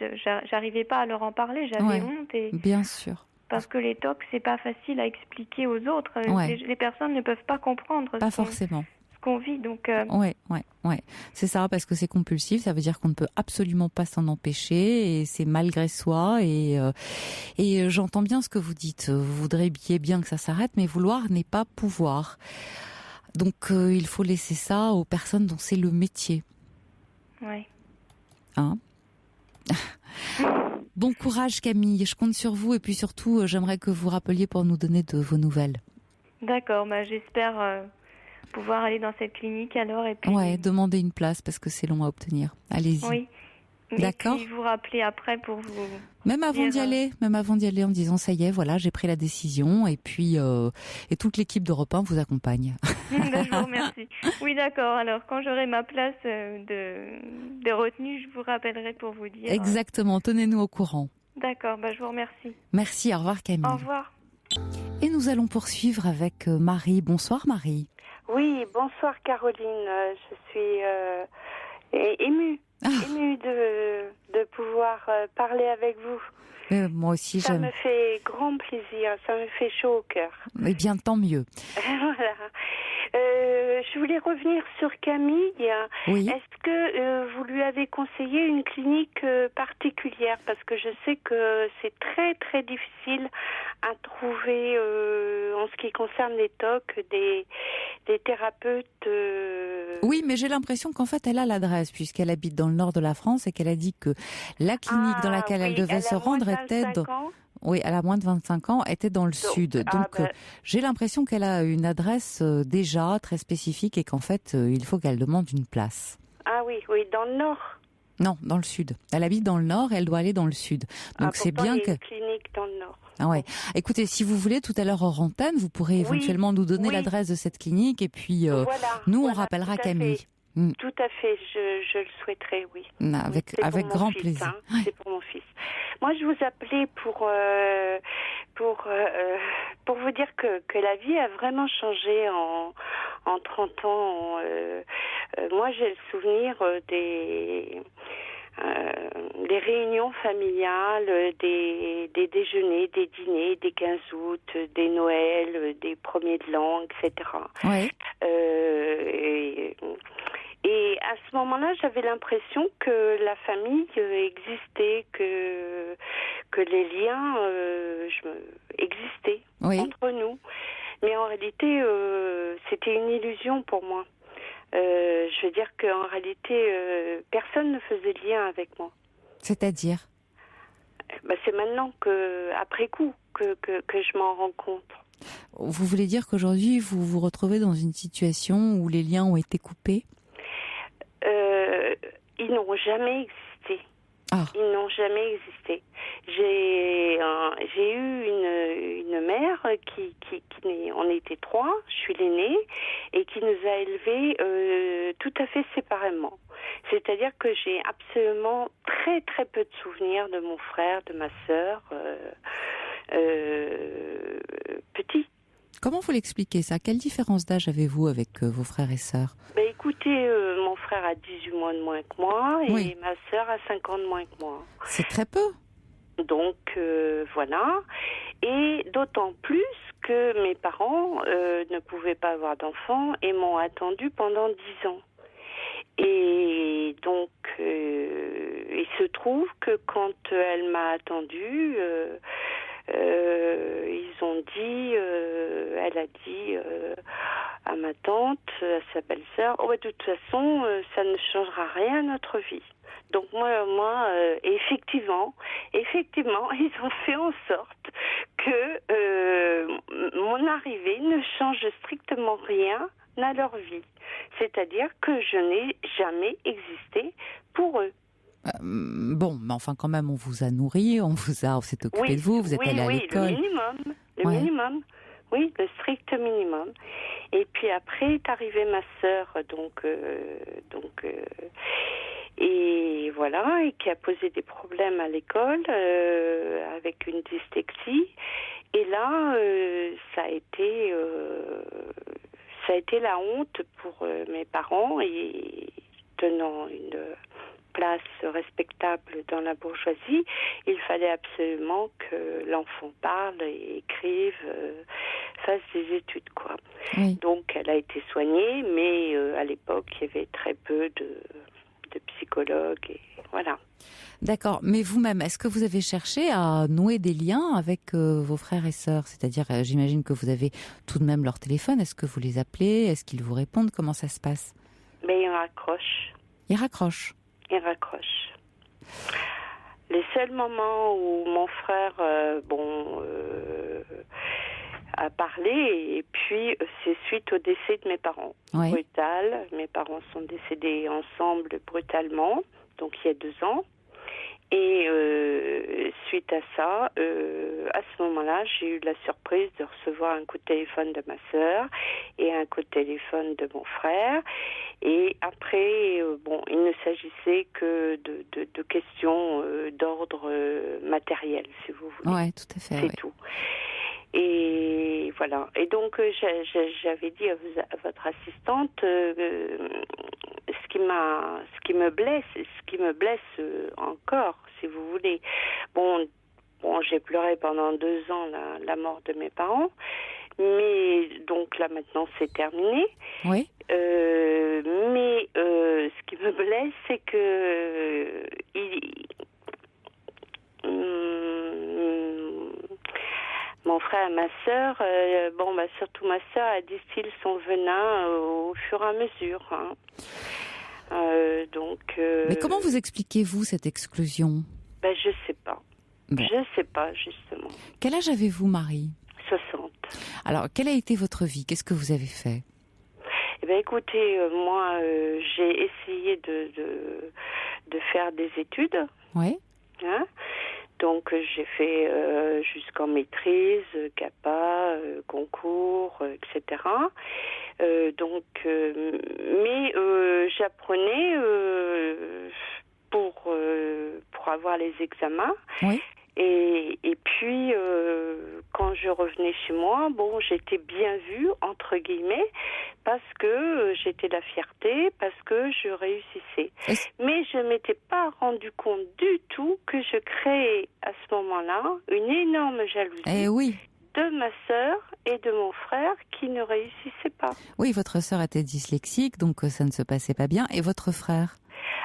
j'arrivais pas à leur en parler, j'avais honte. Bien sûr. Parce que les TOC, c'est pas facile à expliquer aux autres. Les personnes ne peuvent pas comprendre. Pas forcément. Ce qu'on vit, donc. Ouais. C'est ça, parce que c'est compulsif. Ça veut dire qu'on ne peut absolument pas s'en empêcher, et c'est malgré soi. Et j'entends bien ce que vous dites. Vous voudriez bien que ça s'arrête, mais vouloir n'est pas pouvoir. Donc il faut laisser ça aux personnes dont c'est le métier. Ouais. Hein? Bon courage Camille, je compte sur vous, et puis surtout j'aimerais que vous rappeliez pour nous donner de vos nouvelles. D'accord, j'espère pouvoir aller dans cette clinique alors. Et puis... Ouais, demandez une place parce que c'est long à obtenir. Allez-y. Oui. D'accord. Et puis vous rappeler après pour vous... Même avant d'y aller en disant ça y est, voilà, j'ai pris la décision, et puis et toute l'équipe d'Europe 1 vous accompagne. Je vous remercie. Oui, d'accord. Alors, quand j'aurai ma place de retenue, je vous rappellerai pour vous dire. Exactement. Tenez-nous au courant. D'accord. Je vous remercie. Merci. Au revoir, Camille. Au revoir. Et nous allons poursuivre avec Marie. Bonsoir, Marie. Oui, bonsoir, Caroline. Je suis émue. Émue de pouvoir parler avec vous. Moi aussi, ça me fait grand plaisir, ça me fait chaud au cœur. Eh bien, tant mieux. Voilà. Je voulais revenir sur Camille. Oui. Est-ce que vous lui avez conseillé une clinique particulière? Parce que je sais que c'est très très difficile à trouver en ce qui concerne les TOC, des thérapeutes. Oui, mais j'ai l'impression qu'en fait elle a l'adresse, puisqu'elle habite dans le nord de la France, et qu'elle a dit que la clinique dans laquelle elle devait se rendre était... Oui, elle a moins de 25 ans, était dans le sud. Donc, j'ai l'impression qu'elle a une adresse déjà très spécifique, et qu'en fait, il faut qu'elle demande une place. Ah oui, dans le nord. Non, dans le sud. Elle habite dans le nord et elle doit aller dans le sud. Donc, c'est bien que... Il y a une clinique dans le nord. Ah ouais. Écoutez, si vous voulez, tout à l'heure hors antenne, vous pourrez éventuellement nous donner l'adresse de cette clinique, et puis on rappellera Camille. Tout à fait, je le souhaiterais, oui. Avec grand plaisir. Hein. C'est pour mon fils. Moi, je vous appelais pour vous dire que la vie a vraiment changé en 30 ans. Moi, j'ai le souvenir des réunions familiales, des déjeuners, des dîners, des 15 août, des Noëls, des premiers de langue, etc. Ouais. Et à ce moment-là, j'avais l'impression que la famille existait, que les liens existaient entre nous. Mais en réalité, c'était une illusion pour moi. Je veux dire qu'en réalité, personne ne faisait lien avec moi. C'est-à-dire ? C'est maintenant, après coup, que je m'en rends compte. Vous voulez dire qu'aujourd'hui, vous vous retrouvez dans une situation où les liens ont été coupés ? Ils n'ont jamais existé. Ah. Ils n'ont jamais existé. J'ai eu une mère qui on était 3, je suis l'aînée, et qui nous a élevés tout à fait séparément. C'est-à-dire que j'ai absolument très très peu de souvenirs de mon frère, de ma sœur, petit. Comment vous l'expliquez ça ? Quelle différence d'âge avez-vous avec vos frères et sœurs ? Écoutez, mon frère a 18 mois de moins que moi, et ma sœur a 5 ans de moins que moi. C'est très peu. Donc, voilà. Et d'autant plus que mes parents ne pouvaient pas avoir d'enfants et m'ont attendu pendant 10 ans. Et donc, il se trouve que quand elle m'a attendue, ils ont dit, elle a dit à ma tante, à sa belle-sœur, de toute façon, ça ne changera rien à notre vie. Donc moi, effectivement, ils ont fait en sorte que mon arrivée ne change strictement rien à leur vie. C'est-à-dire que je n'ai jamais existé pour eux. Bon, mais enfin quand même, on vous a nourri, on s'est occupé de vous, vous êtes allé à l'école. Le minimum. Oui, le strict minimum. Et puis après est arrivée ma sœur, et voilà, et qui a posé des problèmes à l'école avec une dyslexie. Et là, ça a été la honte pour mes parents, et tenant une place respectable dans la bourgeoisie, il fallait absolument que l'enfant parle et écrive, fasse des études, quoi. Oui. Donc elle a été soignée, mais à l'époque il y avait très peu de psychologues, et voilà. D'accord, mais vous-même, est-ce que vous avez cherché à nouer des liens avec vos frères et sœurs? C'est-à-dire, j'imagine que vous avez tout de même leur téléphone. Est-ce que vous les appelez? Est-ce qu'ils vous répondent? Comment ça se passe? Mais ils raccrochent. Ils raccrochent? Ils raccrochent. Les seuls moments où mon frère a parlé, et puis c'est suite au décès de mes parents. Oui. Brutal. Mes parents sont décédés ensemble brutalement, donc il y a 2 ans. Et suite à ça, à ce moment-là, j'ai eu la surprise de recevoir un coup de téléphone de ma sœur et un coup de téléphone de mon frère. Et après, il ne s'agissait que de questions d'ordre matériel, si vous voulez. Oui, tout à fait. C'est tout. Et voilà. Et donc, j'avais dit à votre assistante, ce qui me blesse encore, si vous voulez. Bon, j'ai pleuré pendant 2 ans la mort de mes parents, mais donc là maintenant c'est terminé. Oui. Mais ce qui me blesse, c'est que mon frère et ma sœur, surtout ma sœur, elle distille son venin au fur et à mesure. Hein. Mais comment vous expliquez-vous cette exclusion? Je sais pas. Bon. Je sais pas, justement. Quel âge avez-vous, Marie? 60. Alors, quelle a été votre vie? Qu'est-ce que vous avez fait? Écoutez, moi, j'ai essayé de faire des études. Oui. Hein? Donc, j'ai fait jusqu'en maîtrise, CAPA, concours, etc. Mais j'apprenais pour avoir les examens. Oui. Et puis, quand je revenais chez moi, j'étais bien vue, entre guillemets, parce que j'étais la fierté, parce que je réussissais. Mais je ne m'étais pas rendu compte du tout que je créais à ce moment-là une énorme jalousie de ma sœur et de mon frère qui ne réussissaient pas. Oui, votre sœur était dyslexique, donc ça ne se passait pas bien. Et votre frère?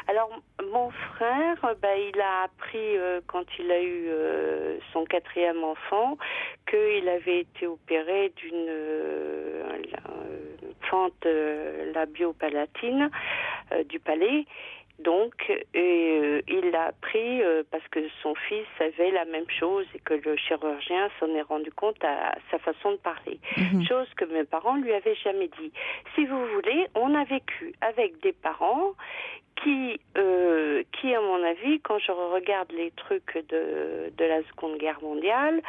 Alors, mon frère, il a appris quand il a eu son 4e enfant qu'il avait été opéré d'une fente labiopalatine du palais. Donc, il l'a appris parce que son fils avait la même chose et que le chirurgien s'en est rendu compte à sa façon de parler. Chose que mes parents lui avaient jamais dit. Si vous voulez, on a vécu avec des parents qui, à mon avis, quand je regarde les trucs de la Seconde Guerre mondiale,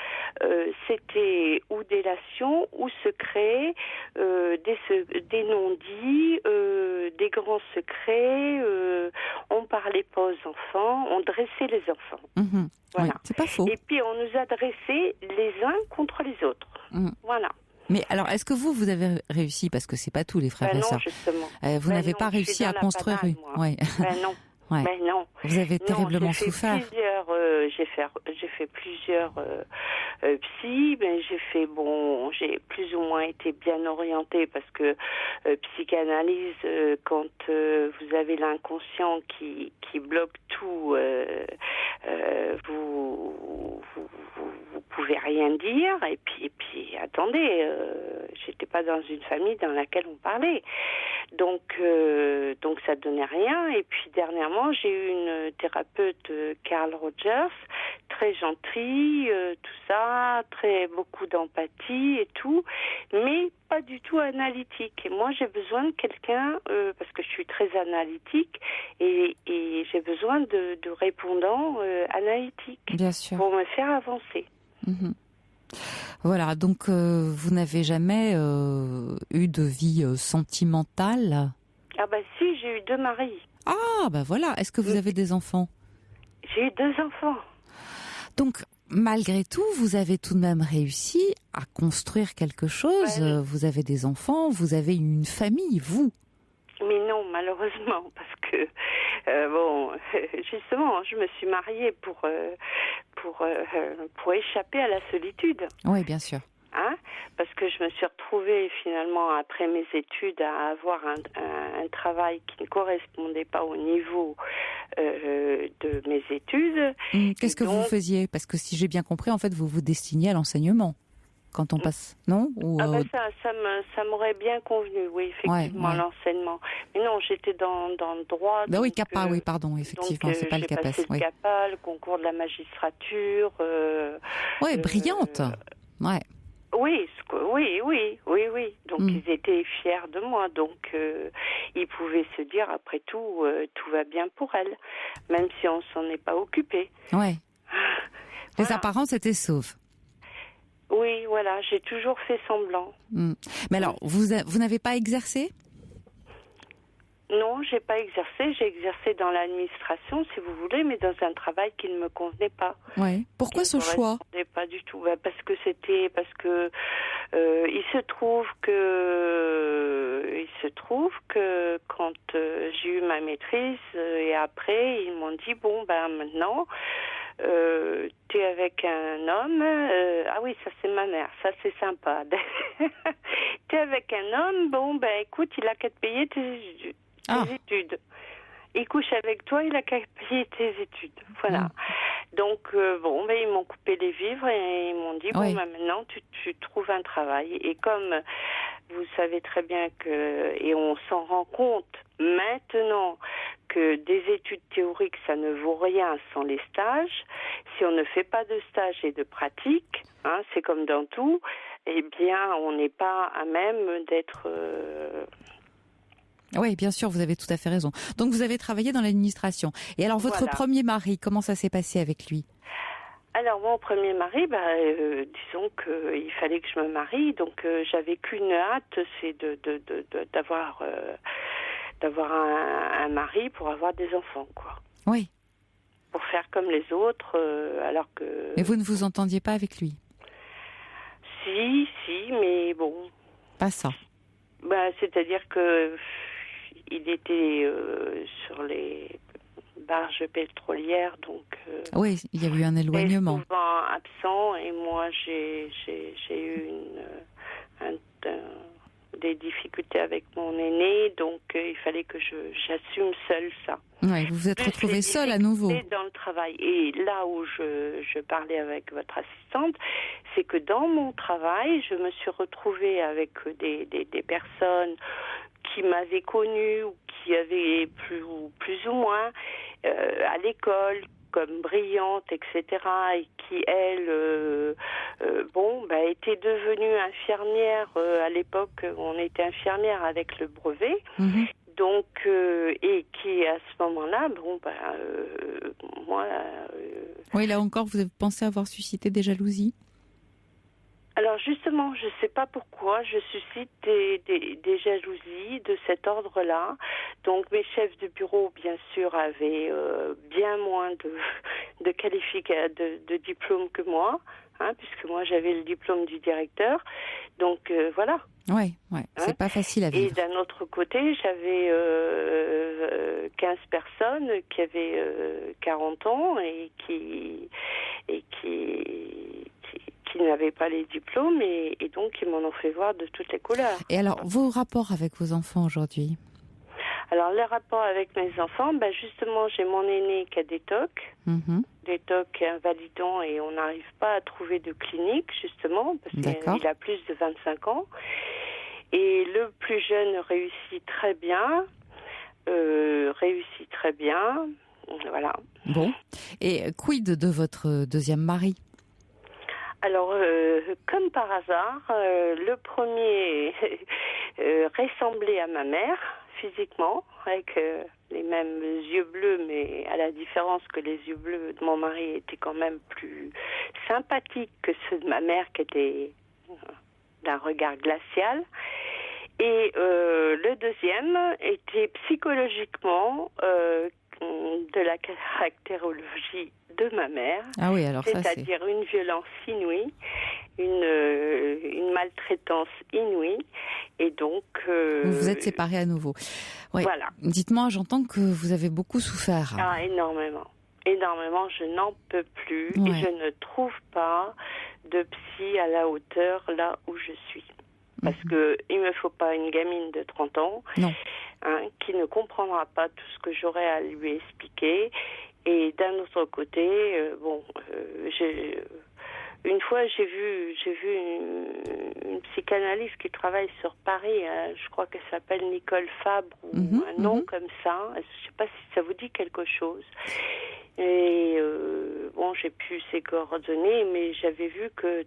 c'était ou délation, ou secret, des non-dits, des grands secrets, on parlait pas aux enfants, on dressait les enfants. Voilà. Oui, c'est pas faux. Et puis on nous a dressés les uns contre les autres. Voilà. Mais alors, est-ce que vous avez réussi, parce que c'est pas tous les frères et sœurs. Non, justement. Vous n'avez pas réussi à construire une. Non. Ouais. Mais non. Vous avez terriblement souffert. J'ai fait plusieurs psy, mais j'ai plus ou moins été bien orientée parce que psychanalyse, quand vous avez l'inconscient qui bloque tout, vous pouvez rien dire. Et puis attendez, j'étais pas dans une famille dans laquelle on parlait, donc ça donnait rien. Et puis dernièrement, j'ai eu une thérapeute, Carl Rogers, très gentil, tout ça, beaucoup d'empathie et tout, mais pas du tout analytique. Et moi, j'ai besoin de quelqu'un, parce que je suis très analytique, et j'ai besoin de répondants analytiques. Bien sûr. Pour me faire avancer. Mmh. Voilà, donc vous n'avez jamais eu de vie sentimentale? Ah bah si, j'ai eu 2 maris. Ah bah voilà, est-ce que vous avez des enfants? J'ai eu 2 enfants. Donc, malgré tout, vous avez tout de même réussi à construire quelque chose. Ouais. Vous avez des enfants, vous avez une famille, vous. Mais non, malheureusement, parce que, justement, je me suis mariée pour échapper à la solitude. Oui, bien sûr. Hein? Parce que je me suis retrouvée finalement après mes études à avoir un travail qui ne correspondait pas au niveau de mes études. Qu'est-ce que vous faisiez? Parce que si j'ai bien compris, en fait, vous vous destiniez à l'enseignement quand on passe, non? Ça m'aurait bien convenu, oui, effectivement, l'enseignement. Mais non, j'étais dans le droit. Ben oui, CAPA, oui, pardon, effectivement, c'est pas le CAPES. J'ai passé le CAPA, le concours de la magistrature. Oui, brillante. Ouais. Oui. Donc ils étaient fiers de moi. Donc ils pouvaient se dire, après tout, tout va bien pour elle, même si on s'en est pas occupé. Ouais. Les apparences étaient sauves. Oui, voilà, j'ai toujours fait semblant. Mais alors, vous n'avez pas exercé? Non, j'ai pas exercé. J'ai exercé dans l'administration, si vous voulez, mais dans un travail qui ne me convenait pas. Ouais. Pourquoi ce choix? Pas du tout. Parce que il se trouve que quand j'ai eu ma maîtrise et après, ils m'ont dit maintenant. T'es avec un homme, ah oui, ça c'est ma mère, ça c'est sympa. T'es avec un homme, écoute, il a qu'à te payer tes études. Il couche avec toi, il a qu'à payer tes études. Voilà. Donc, ils m'ont coupé les vivres et ils m'ont dit, maintenant, tu trouves un travail. Et comme vous savez très bien et on s'en rend compte maintenant que des études théoriques, ça ne vaut rien sans les stages. Si on ne fait pas de stage et de pratique, c'est comme dans tout, eh bien, on n'est pas à même d'être... Oui, bien sûr, vous avez tout à fait raison. Donc, vous avez travaillé dans l'administration. Et alors, votre premier mari, comment ça s'est passé avec lui? Alors, mon premier mari, disons qu'il fallait que je me marie. Donc, j'avais qu'une hâte, c'est d'avoir un mari pour avoir des enfants, quoi. Oui. Pour faire comme les autres, alors que... Mais vous ne vous entendiez pas avec lui? Si, mais bon... Pas ça. C'est-à-dire que il était sur les barges pétrolières, donc... oui, il y a eu un éloignement. Il était souvent absent, et moi, j'ai eu des difficultés avec mon aîné, donc il fallait que j'assume seule ça. Oui, vous vous êtes retrouvée seule à nouveau. Dans le travail. Et là où je parlais avec votre assistante, c'est que dans mon travail, je me suis retrouvée avec des personnes qui m'avaient connue ou qui avaient plus ou moins à l'école comme brillante, etc., et qui, elle, était devenue infirmière. À l'époque, on était infirmière avec le brevet. Mm-hmm. Donc, et qui, à ce moment-là, moi... Oui, là encore, vous pensez avoir suscité des jalousies? Alors, justement, je ne sais pas pourquoi je suscite des jalousies de cet ordre-là. Donc, mes chefs de bureau, bien sûr, avaient bien moins de diplômes que moi, puisque moi, j'avais le diplôme du directeur. Donc, voilà. Oui, c'est pas facile à vivre. Et d'un autre côté, j'avais 15 personnes qui avaient 40 ans et qui n'avaient pas les diplômes et donc ils m'en ont fait voir de toutes les couleurs. Et alors, vos rapports avec vos enfants aujourd'hui? Alors, les rapports avec mes enfants, justement, j'ai mon aîné qui a des TOC, des TOC invalidants, et on n'arrive pas à trouver de clinique, justement, parce qu'il a plus de 25 ans. Et le plus jeune réussit très bien, Voilà. Bon. Et quid de votre deuxième mari ? Alors, comme par hasard, le premier ressemblait à ma mère physiquement, avec les mêmes yeux bleus, mais à la différence que les yeux bleus de mon mari étaient quand même plus sympathiques que ceux de ma mère, qui étaient d'un regard glacial. Et le deuxième était psychologiquement de la caractérologie de ma mère, ah oui, alors c'est-à-dire une violence inouïe, une maltraitance inouïe, et donc... vous vous êtes séparés à nouveau. Ouais. Voilà. Dites-moi, j'entends que vous avez beaucoup souffert. Ah, énormément. Énormément, je n'en peux plus, et je ne trouve pas de psy à la hauteur là où je suis. Parce que il me faut pas une gamine de 30 ans qui ne comprendra pas tout ce que j'aurai à lui expliquer. Et d'un autre côté, une fois j'ai vu une psychanalyste qui travaille sur Paris. Je crois qu'elle s'appelle Nicole Fabre ou un nom comme ça. Je sais pas si ça vous dit quelque chose. Et j'ai plus ses coordonnées, mais j'avais vu que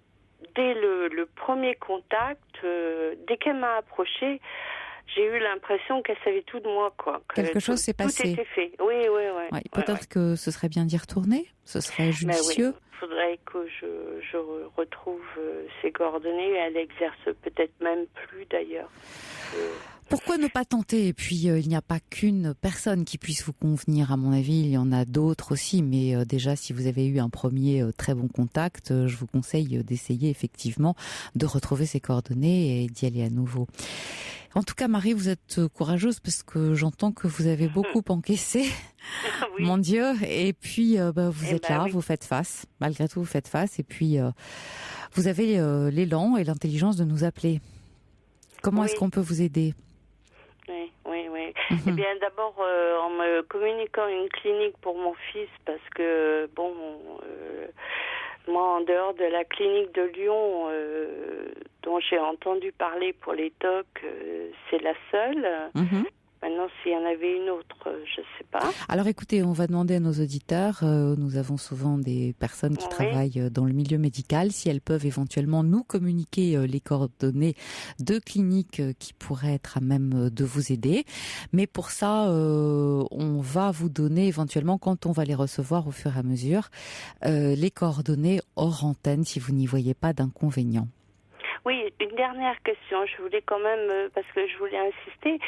dès le premier contact, dès qu'elle m'a approchée, j'ai eu l'impression qu'elle savait tout de moi, quoi. Quelque chose s'est passé. Tout était fait. Oui. Peut-être que ce serait bien d'y retourner. Ce serait judicieux. Il faudrait que je retrouve ses coordonnées. Elle exerce peut-être même plus, d'ailleurs. Pourquoi ne pas tenter ? Et puis, il n'y a pas qu'une personne qui puisse vous convenir, à mon avis. Il y en a d'autres aussi. Mais déjà, si vous avez eu un premier très bon contact, je vous conseille d'essayer effectivement de retrouver ses coordonnées et d'y aller à nouveau. En tout cas, Marie, vous êtes courageuse parce que j'entends que vous avez beaucoup encaissé. Oui. Mon Dieu. Et puis, vous êtes là, vous faites face. Malgré tout, vous faites face. Et puis, vous avez l'élan et l'intelligence de nous appeler. Comment est-ce qu'on peut vous aider ? Oui. Eh bien, d'abord, en me communiquant une clinique pour mon fils, parce que, moi, en dehors de la clinique de Lyon, dont j'ai entendu parler pour les TOC, c'est la seule. Maintenant, s'il y en avait une autre, je ne sais pas. Alors écoutez, on va demander à nos auditeurs, nous avons souvent des personnes qui travaillent dans le milieu médical, si elles peuvent éventuellement nous communiquer les coordonnées de cliniques qui pourraient être à même de vous aider. Mais pour ça, on va vous donner éventuellement, quand on va les recevoir au fur et à mesure, les coordonnées hors antenne si vous n'y voyez pas d'inconvénient. Oui, une dernière question. Je voulais quand même, parce que je voulais insister,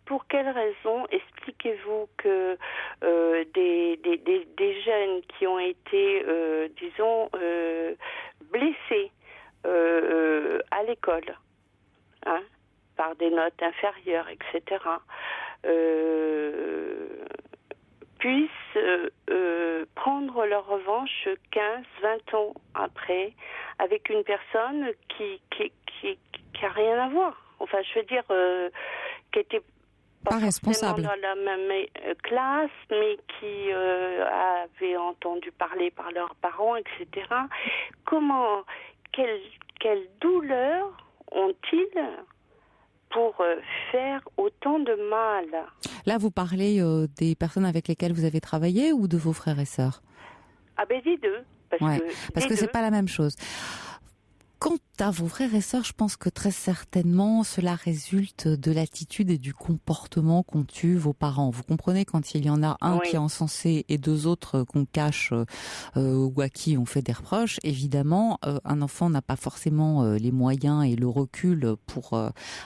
pour quelles raisons expliquez-vous que des jeunes qui ont été, blessés à l'école, par des notes inférieures, etc., puissent prendre leur revanche 15-20 ans après avec une personne qui a rien à voir. Enfin, je veux dire, qui était pas responsable dans la même classe, mais qui avait entendu parler par leurs parents, etc. Quelle douleur ont-ils pour faire autant de mal? Là, vous parlez des personnes avec lesquelles vous avez travaillé ou de vos frères et sœurs? Ah ben des deux. Parce que c'est pas la même chose. Quant à vos frères et sœurs, je pense que très certainement cela résulte de l'attitude et du comportement qu'ont eu vos parents. Vous comprenez, quand il y en a un qui est encensé et deux autres qu'on cache ou à qui on fait des reproches, évidemment, un enfant n'a pas forcément les moyens et le recul pour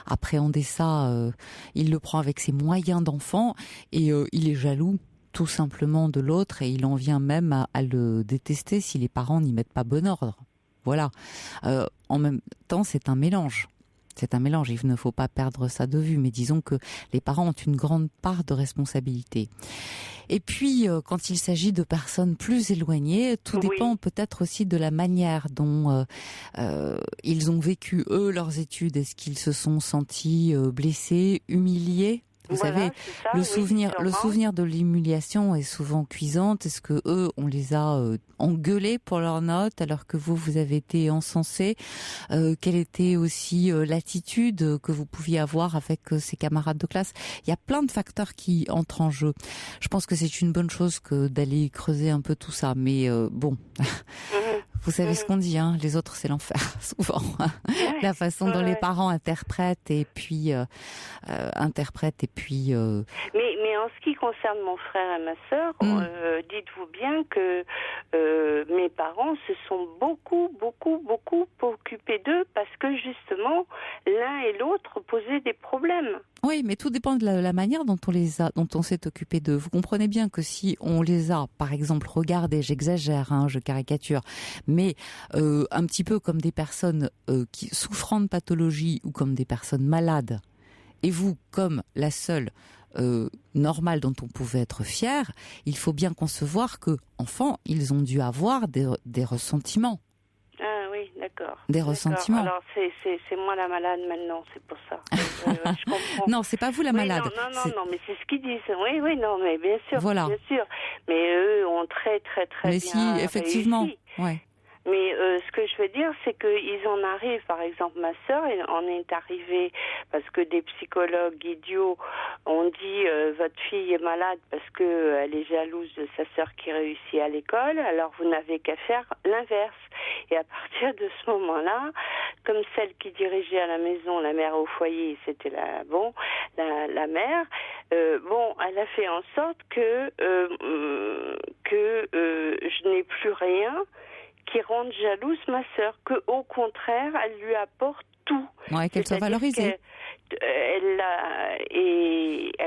appréhender ça. Il le prend avec ses moyens d'enfant et il est jaloux tout simplement de l'autre et il en vient même à le détester si les parents n'y mettent pas bon ordre. Voilà. En même temps, c'est un mélange. C'est un mélange. Il ne faut pas perdre ça de vue. Mais disons que les parents ont une grande part de responsabilité. Et puis, quand il s'agit de personnes plus éloignées, tout dépend peut-être aussi de la manière dont ils ont vécu, eux, leurs études. Est-ce qu'ils se sont sentis blessés, humiliés ? Vous savez, le souvenir de l'humiliation est souvent cuisante. Est-ce que eux, on les a engueulés pour leurs notes, alors que vous avez été encensé? Quelle était aussi l'attitude que vous pouviez avoir avec ses camarades de classe? Il y a plein de facteurs qui entrent en jeu. Je pense que c'est une bonne chose que d'aller creuser un peu tout ça. Mais bon, vous savez ce qu'on dit, hein, les autres c'est l'enfer, souvent. La façon dont les parents interprètent et puis Mais en ce qui concerne mon frère et ma sœur, dites-vous bien que mes parents se sont beaucoup occupés d'eux parce que justement l'un et l'autre posaient des problèmes. Oui, mais tout dépend de la manière dont on s'est occupé d'eux. Vous comprenez bien que si on les a, par exemple, regardés, j'exagère, hein, je caricature, mais un petit peu comme des personnes qui souffrant de pathologie ou comme des personnes malades, et vous, comme la seule normale dont on pouvait être fier, il faut bien concevoir que, enfants, ils ont dû avoir des ressentiments. Ah oui, d'accord. Des ressentiments. Alors c'est moi la malade maintenant, c'est pour ça. Je comprends. Non, c'est pas vous la malade. Non, mais c'est ce qu'ils disent. Oui, non, mais bien sûr, voilà. Bien sûr. Mais eux ont très mais bien si, effectivement. réussi. Ouais. Mais ce que je veux dire, c'est qu'ils en arrivent, par exemple, ma sœur en est arrivée parce que des psychologues idiots ont dit votre fille est malade parce que elle est jalouse de sa sœur qui réussit à l'école, alors vous n'avez qu'à faire l'inverse. Et à partir de ce moment-là, comme celle qui dirigeait à la maison, la mère au foyer, c'était la mère, elle a fait en sorte que je n'ai plus rien qui rende jalouse ma sœur, que au contraire, elle lui apporte tout. Ouais, qu'elle soit valorisée. Elle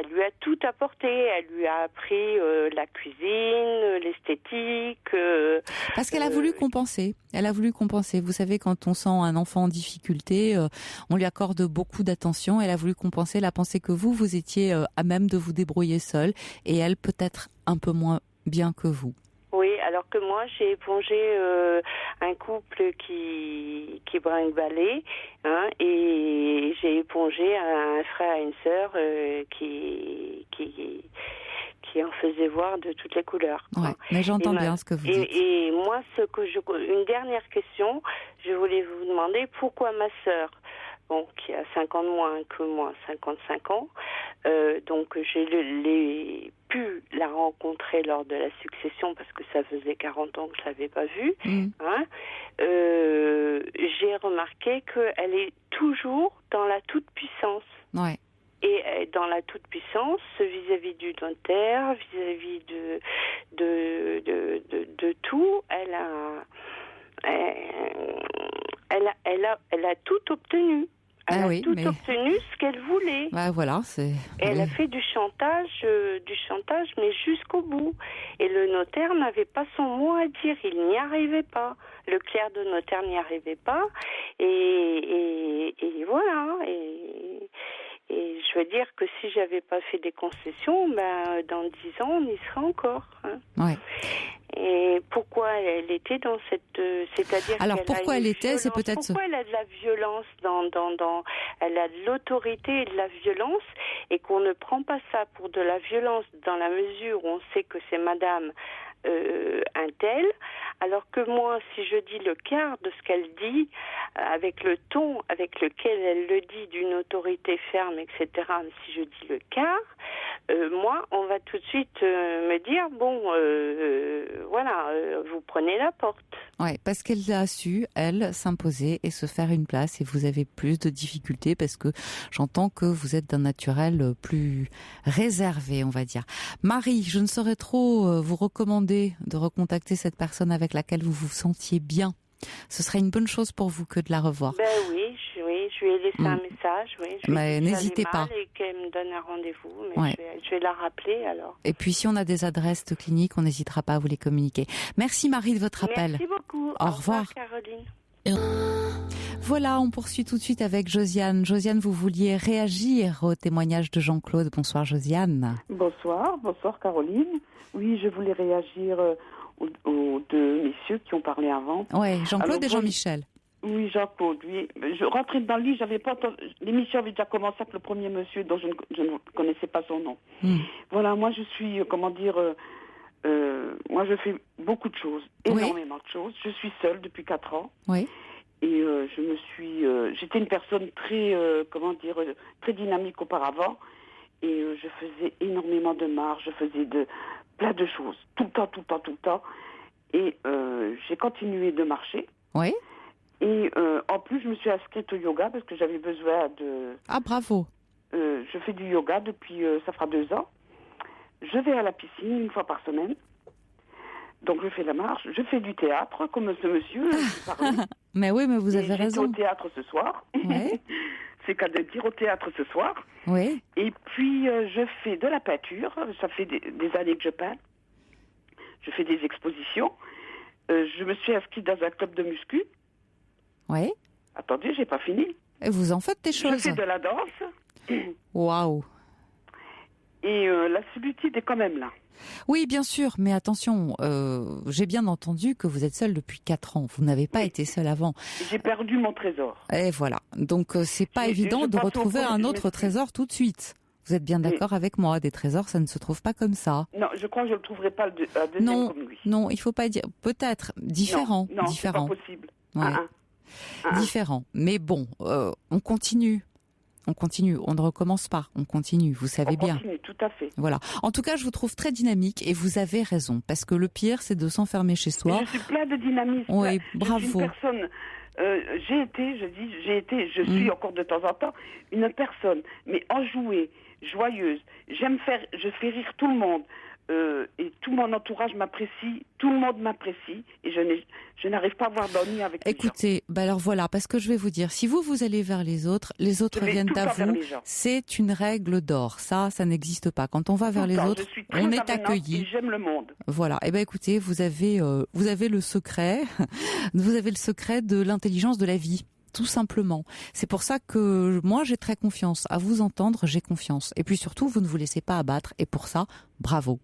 lui a tout apporté. Elle lui a appris la cuisine, l'esthétique. Parce qu'elle a voulu compenser. Elle a voulu compenser. Vous savez, quand on sent un enfant en difficulté, on lui accorde beaucoup d'attention. Elle a voulu compenser. Elle a pensé que vous étiez à même de vous débrouiller seule, et elle peut-être un peu moins bien que vous. Oui, alors que moi, j'ai épongé un couple qui brinque-ballait, hein, et j'ai épongé un frère et une sœur qui en faisait voir de toutes les couleurs. Ouais, mais j'entends bien ce que vous dites. Et moi, une dernière question, je voulais vous demander pourquoi ma sœur, qui a 5 ans de moins que moi, 55 ans, donc j'ai pu la rencontrer lors de la succession parce que ça faisait 40 ans que je ne l'avais pas vue. Hein, j'ai remarqué qu'elle est toujours dans la toute-puissance. Ouais. Et dans la toute-puissance, vis-à-vis du notaire, vis-à-vis de tout, elle a tout obtenu. Elle a obtenu ce qu'elle voulait. Bah voilà, Elle a fait du chantage, mais jusqu'au bout. Et le notaire n'avait pas son mot à dire, il n'y arrivait pas. Le clerc de notaire n'y arrivait pas. Et voilà. Et je veux dire que si j'avais pas fait des concessions, dans 10 ans, on y serait encore. Hein. Ouais. Et pourquoi elle était dans cette... c'est-à-dire alors pourquoi elle était, c'est peut-être... Pourquoi elle a de la violence elle a de l'autorité et de la violence, et qu'on ne prend pas ça pour de la violence dans la mesure où on sait que c'est madame un tel, alors que moi, si je dis le quart de ce qu'elle dit, avec le ton avec lequel elle le dit, d'une autorité ferme, etc., si je dis le quart, moi, on va tout de suite me dire, vous prenez la porte. Oui, parce qu'elle a su, elle, s'imposer et se faire une place, et vous avez plus de difficultés parce que j'entends que vous êtes d'un naturel plus réservé, on va dire. Marie, je ne saurais trop vous recommander de recontacter cette personne avec laquelle vous vous sentiez bien. Ce serait une bonne chose pour vous que de la revoir. Oui, je lui ai laissé un message. Oui, mais n'hésitez pas. Et qu'elle me donne un rendez-vous. Mais je vais la rappeler alors. Et puis si on a des adresses de cliniques, on n'hésitera pas à vous les communiquer. Merci Marie de votre appel. Merci beaucoup. Au revoir Caroline. Voilà, on poursuit tout de suite avec Josiane. Josiane, vous vouliez réagir au témoignage de Jean-Claude. Bonsoir Josiane. Bonsoir Caroline. Oui, je voulais réagir aux deux messieurs qui ont parlé avant. Oui, Jean-Claude et Jean-Michel. Oui, Jean-Claude, oui. Je rentrais dans le lit, j'avais pas entendu... L'émission avait déjà commencé avec le premier monsieur dont je ne connaissais pas son nom. Voilà, moi je suis, moi je fais beaucoup de choses, énormément de choses. Je suis seule depuis 4 ans. Oui. Et j'étais une personne très, très dynamique auparavant. Et je faisais énormément de marches, je faisais plein de choses, tout le temps. Et j'ai continué de marcher. Oui. Et en plus, je me suis inscrite au yoga parce que j'avais besoin de... Ah, bravo. Je fais du yoga depuis, ça fera 2 ans. Je vais à la piscine 1 fois par semaine. Donc je fais la marche, je fais du théâtre, comme ce monsieur qui parlait. Mais oui, mais vous avez raison. J'étais au théâtre ce soir. Ouais. C'est qu'à de dire au théâtre ce soir. Oui. Et puis je fais de la peinture, ça fait des années que je peins. Je fais des expositions. Je me suis inscrite dans un club de muscu. Oui. Attendez, j'ai pas fini. Et vous en faites des choses. Je fais de la danse. Waouh. Et la solitude est quand même là. Oui, bien sûr, mais attention, j'ai bien entendu que vous êtes seule depuis 4 ans. Vous n'avez pas été seule avant. J'ai perdu mon trésor. Et voilà. Donc, c'est pas évident de retrouver un autre trésor tout de suite. Vous êtes bien d'accord avec moi, des trésors, ça ne se trouve pas comme ça. Non, je crois que je ne le trouverai pas un deuxième comme lui. Non, il faut pas dire. Peut-être, différent. Non, différent. C'est pas possible. Ouais. Différent. Mais bon, on continue. On continue, on ne recommence pas, on continue, vous savez bien. On continue, tout à fait. Voilà. En tout cas, je vous trouve très dynamique et vous avez raison, parce que le pire, c'est de s'enfermer chez soi. Et je suis plein de dynamisme. Oui, bravo. Je suis une personne, je suis encore de temps en temps, une personne, mais enjouée, joyeuse. Je fais rire tout le monde. Et tout mon entourage m'apprécie, tout le monde m'apprécie, et je n'arrive pas à avoir d'ennui avec les gens. Écoutez, alors voilà, parce que je vais vous dire, si vous allez vers les autres viennent à vous. C'est une règle d'or. Ça n'existe pas. Quand on va vers les autres, on est accueilli. Et j'aime le monde. Voilà. Eh ben, écoutez, vous avez le secret, vous avez le secret de l'intelligence de la vie. Tout simplement. C'est pour ça que moi, j'ai très confiance. À vous entendre, j'ai confiance. Et puis surtout, vous ne vous laissez pas abattre. Et pour ça, bravo.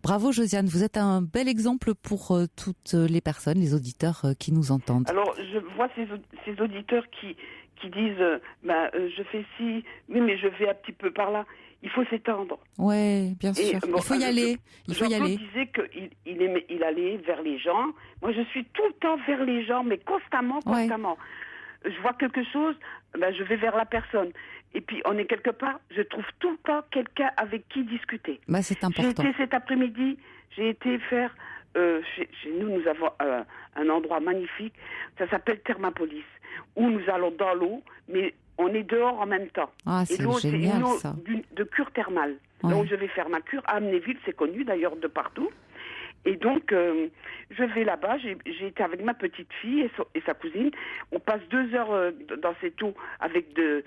Bravo Josiane, vous êtes un bel exemple pour toutes les personnes, les auditeurs qui nous entendent. Alors, je vois ces auditeurs qui disent je fais ci, oui, mais je vais un petit peu par là. Il faut s'étendre. Ouais, bien sûr. Il faut y aller. Jean-Claude disait qu'il allait vers les gens. Moi, je suis tout le temps vers les gens, mais constamment. Ouais. Je vois quelque chose, je vais vers la personne. Et puis, on est quelque part, je trouve tout le temps quelqu'un avec qui discuter. C'est important. J'ai été cet après-midi, j'ai été faire... chez nous avons un endroit magnifique, ça s'appelle Thermapolis, où nous allons dans l'eau, mais on est dehors en même temps. Ah, c'est génial, c'est une eau ça. de cure thermale. Ouais. Là où je vais faire ma cure, à Amnéville, c'est connu d'ailleurs de partout. Et donc, je vais là-bas, j'ai été avec ma petite fille et sa cousine. On passe 2 heures dans cette eau avec des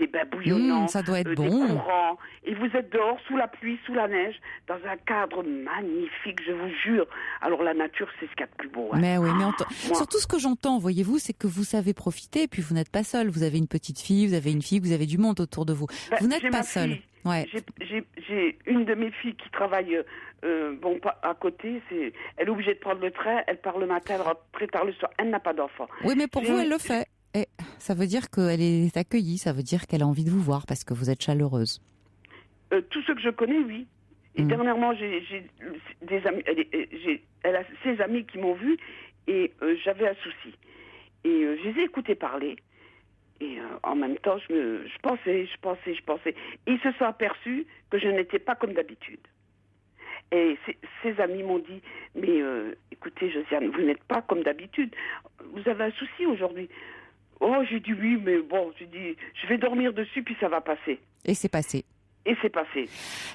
bains bouillonnants, ça doit être des bon. courants. Et vous êtes dehors, sous la pluie, sous la neige, dans un cadre magnifique, je vous jure. Alors la nature, c'est ce qu'il y a de plus beau. Hein. Mais oui, surtout ce que j'entends, voyez-vous, c'est que vous savez profiter et puis vous n'êtes pas seul. Vous avez une petite fille, vous avez une fille, vous avez du monde autour de vous. Vous n'êtes pas seul. Ouais. J'ai une de mes filles qui travaille à côté. Elle est obligée de prendre le train. Elle part le matin, elle rentre très tard le soir. Elle n'a pas d'enfant. Oui, mais pour vous, elle le fait. Et ça veut dire qu'elle est accueillie. Ça veut dire qu'elle a envie de vous voir parce que vous êtes chaleureuse. Tous ceux que je connais, oui. Et dernièrement, j'ai des amis. Elle a ses amis qui m'ont vue et j'avais un souci. Et je les ai écoutés parler. Et en même temps, je pensais. Et ils se sont aperçus que je n'étais pas comme d'habitude. Et ces amis m'ont dit, mais écoutez, Josiane, vous n'êtes pas comme d'habitude. Vous avez un souci aujourd'hui. Oh, j'ai dit oui, mais bon, j'ai dit, je vais dormir dessus, puis ça va passer. Et c'est passé. Et c'est passé.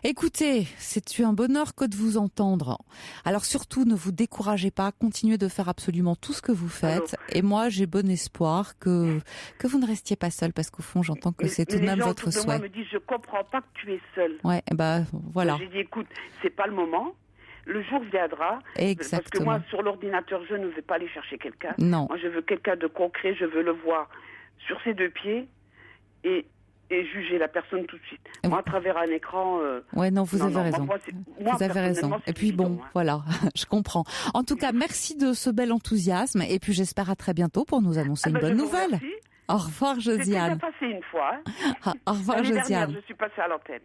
Écoutez, c'est un bonheur que de vous entendre. Alors surtout, ne vous découragez pas, continuez de faire absolument tout ce que vous faites. Et moi, j'ai bon espoir que vous ne restiez pas seul, parce qu'au fond, j'entends que c'est tout de même votre souhait. Les gens autour de moi me disent, je comprends pas que tu es seul. Ouais, voilà. J'ai dit, écoute, c'est pas le moment. Le jour viendra. Exactement. Parce que moi, sur l'ordinateur, je ne vais pas aller chercher quelqu'un. Non. Moi, je veux quelqu'un de concret, je veux le voir sur ses 2 pieds. Et et juger la personne tout de suite. Moi, à travers un écran... non, vous avez raison. Vous avez raison. Et puis voilà, je comprends. En tout cas, merci de ce bel enthousiasme. Et puis, j'espère à très bientôt pour nous annoncer une bonne nouvelle. Au revoir, Josiane. C'était passé une fois. Au revoir, Josiane. Je suis passée à l'antenne.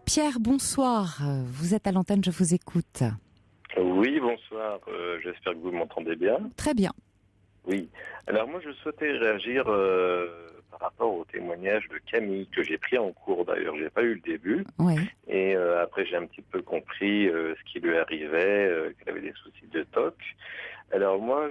Pierre, bonsoir. Vous êtes à l'antenne, je vous écoute. Oui, bonsoir. J'espère que vous m'entendez bien. Très bien. Oui. Alors moi, je souhaitais réagir par rapport au témoignage de Camille, que j'ai pris en cours d'ailleurs. J'ai pas eu le début. Oui. Et après, j'ai un petit peu compris ce qui lui arrivait, qu'elle avait des soucis de TOC. Alors moi,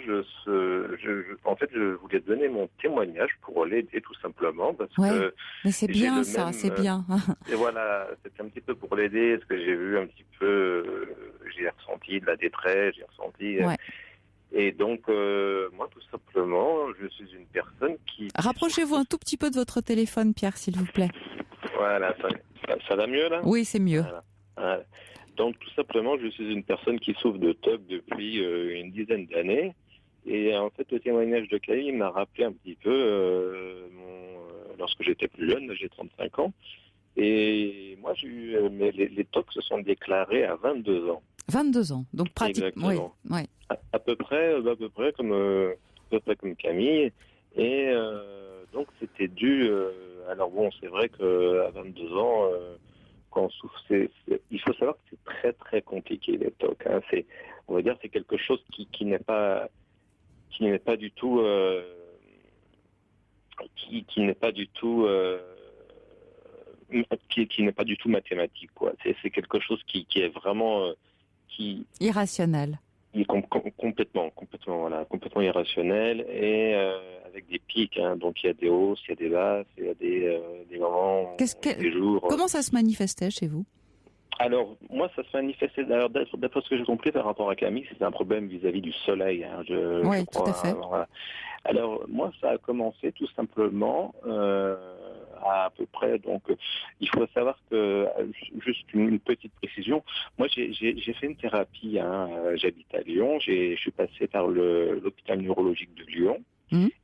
en fait, je voulais donner mon témoignage pour l'aider tout simplement, parce que... Mais c'est bien ça, c'est bien. Et voilà, c'était un petit peu pour l'aider, parce que j'ai vu un petit peu, j'ai ressenti de la détresse, j'ai ressenti... Et donc, moi, tout simplement, je suis une personne qui... Rapprochez-vous un tout petit peu de votre téléphone, Pierre, s'il vous plaît. Voilà, ça va mieux là ? Oui, c'est mieux. Voilà. Donc, tout simplement, je suis une personne qui souffre de TOC depuis une dizaine d'années. Et en fait, le témoignage de Camille m'a rappelé un petit peu lorsque j'étais plus jeune, j'ai 35 ans. Et moi, les TOC se sont déclarés à 22 ans. 22 ans, donc pratiquement. Oui. À peu près comme Camille. Et donc, c'était dû... alors bon, c'est vrai qu'à 22 ans... quand on souffre, il faut savoir que c'est très très compliqué les TOC. Hein. On va dire c'est quelque chose qui n'est pas du tout qui n'est pas du tout mathématique quoi. C'est quelque chose qui est vraiment irrationnel. Complètement irrationnel et avec des pics. Hein. Donc il y a des hausses, il y a des basses, il y a des moments, des jours. Comment ça se manifestait chez vous ? Alors moi ça se manifestait. Alors d'après ce que j'ai compris par rapport à Camille, c'était un problème vis-à-vis du soleil. Hein, oui, tout à fait. Voilà. Alors moi ça a commencé tout simplement. À peu près, donc il faut savoir que, juste une petite précision, moi j'ai fait une thérapie, hein, j'habite à Lyon, je suis passé par l'hôpital neurologique de Lyon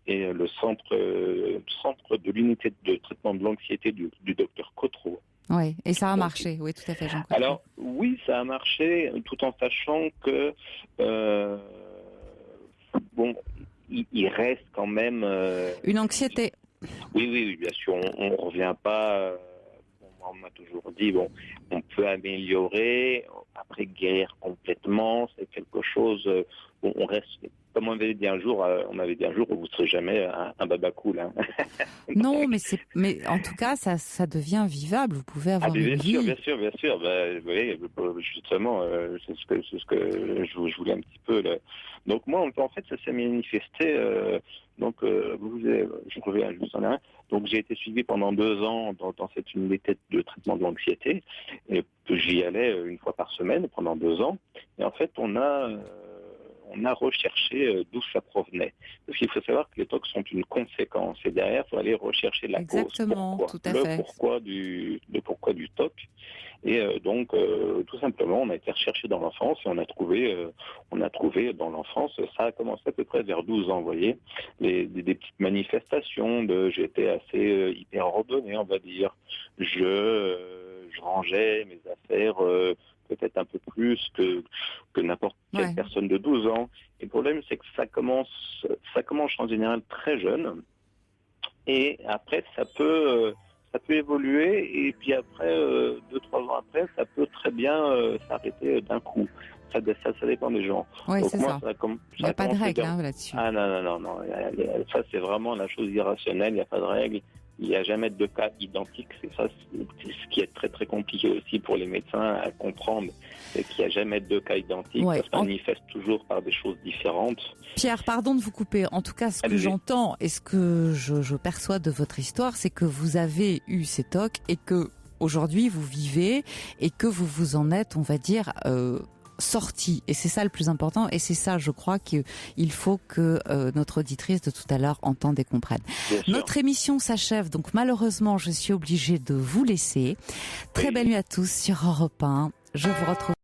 et le centre de l'unité de traitement de l'anxiété du docteur Cotreau. Oui, et ça a marché, oui tout à fait. Alors oui, ça a marché, tout en sachant que, bon, il reste quand même... une anxiété. Oui, bien sûr, on ne revient pas. On m'a toujours dit, on peut améliorer, après guérir complètement, c'est quelque chose. On reste, comme on m'avait dit un jour, vous ne serez jamais un baba cool. Hein. Non, mais en tout cas, ça devient vivable. Vous pouvez avoir une vie. Bien sûr. Oui, justement, c'est ce que je voulais un petit peu. Là. Donc moi, en fait, ça s'est manifesté. Je reviens juste en un. Donc j'ai été suivi pendant 2 ans dans cette unité de traitement de l'anxiété. Et j'y allais une fois par semaine pendant 2 ans. Et en fait, on a recherché d'où ça provenait. Parce qu'il faut savoir que les TOC sont une conséquence. Et derrière, il faut aller rechercher la cause. Exactement, tout à fait. Le pourquoi du TOC. Et donc, tout simplement, on a été recherché dans l'enfance et on a trouvé dans l'enfance, ça a commencé à peu près vers 12 ans, vous voyez, des petites manifestations j'étais assez hyper ordonné, on va dire. Je rangeais mes affaires peut-être un peu plus que n'importe quelle personne de 12 ans. Et le problème, c'est que ça commence en général très jeune. Et après, ça peut évoluer. Et puis après, 2-3 ans après, ça peut très bien s'arrêter d'un coup. Ça dépend des gens. Oui, c'est ça. Il n'y a pas de règle là-dessus. Ah non. Ça, c'est vraiment la chose irrationnelle. Il n'y a pas de règle. Il n'y a jamais de cas identiques. C'est ça ce qui est très très compliqué aussi pour les médecins à comprendre. C'est qu'il n'y a jamais de cas identiques. Ça se manifeste toujours par des choses différentes. Pierre, pardon de vous couper. En tout cas, ce que j'entends et ce que je perçois de votre histoire, c'est que vous avez eu ces TOC et que aujourd'hui vous vivez et que vous vous en êtes, on va dire, sorti. Et c'est ça le plus important. Et c'est ça, je crois, qu'il faut que notre auditrice de tout à l'heure entende et comprenne. Notre émission s'achève. Donc malheureusement, je suis obligée de vous laisser. Très belle nuit à tous sur Europe 1. Je vous retrouve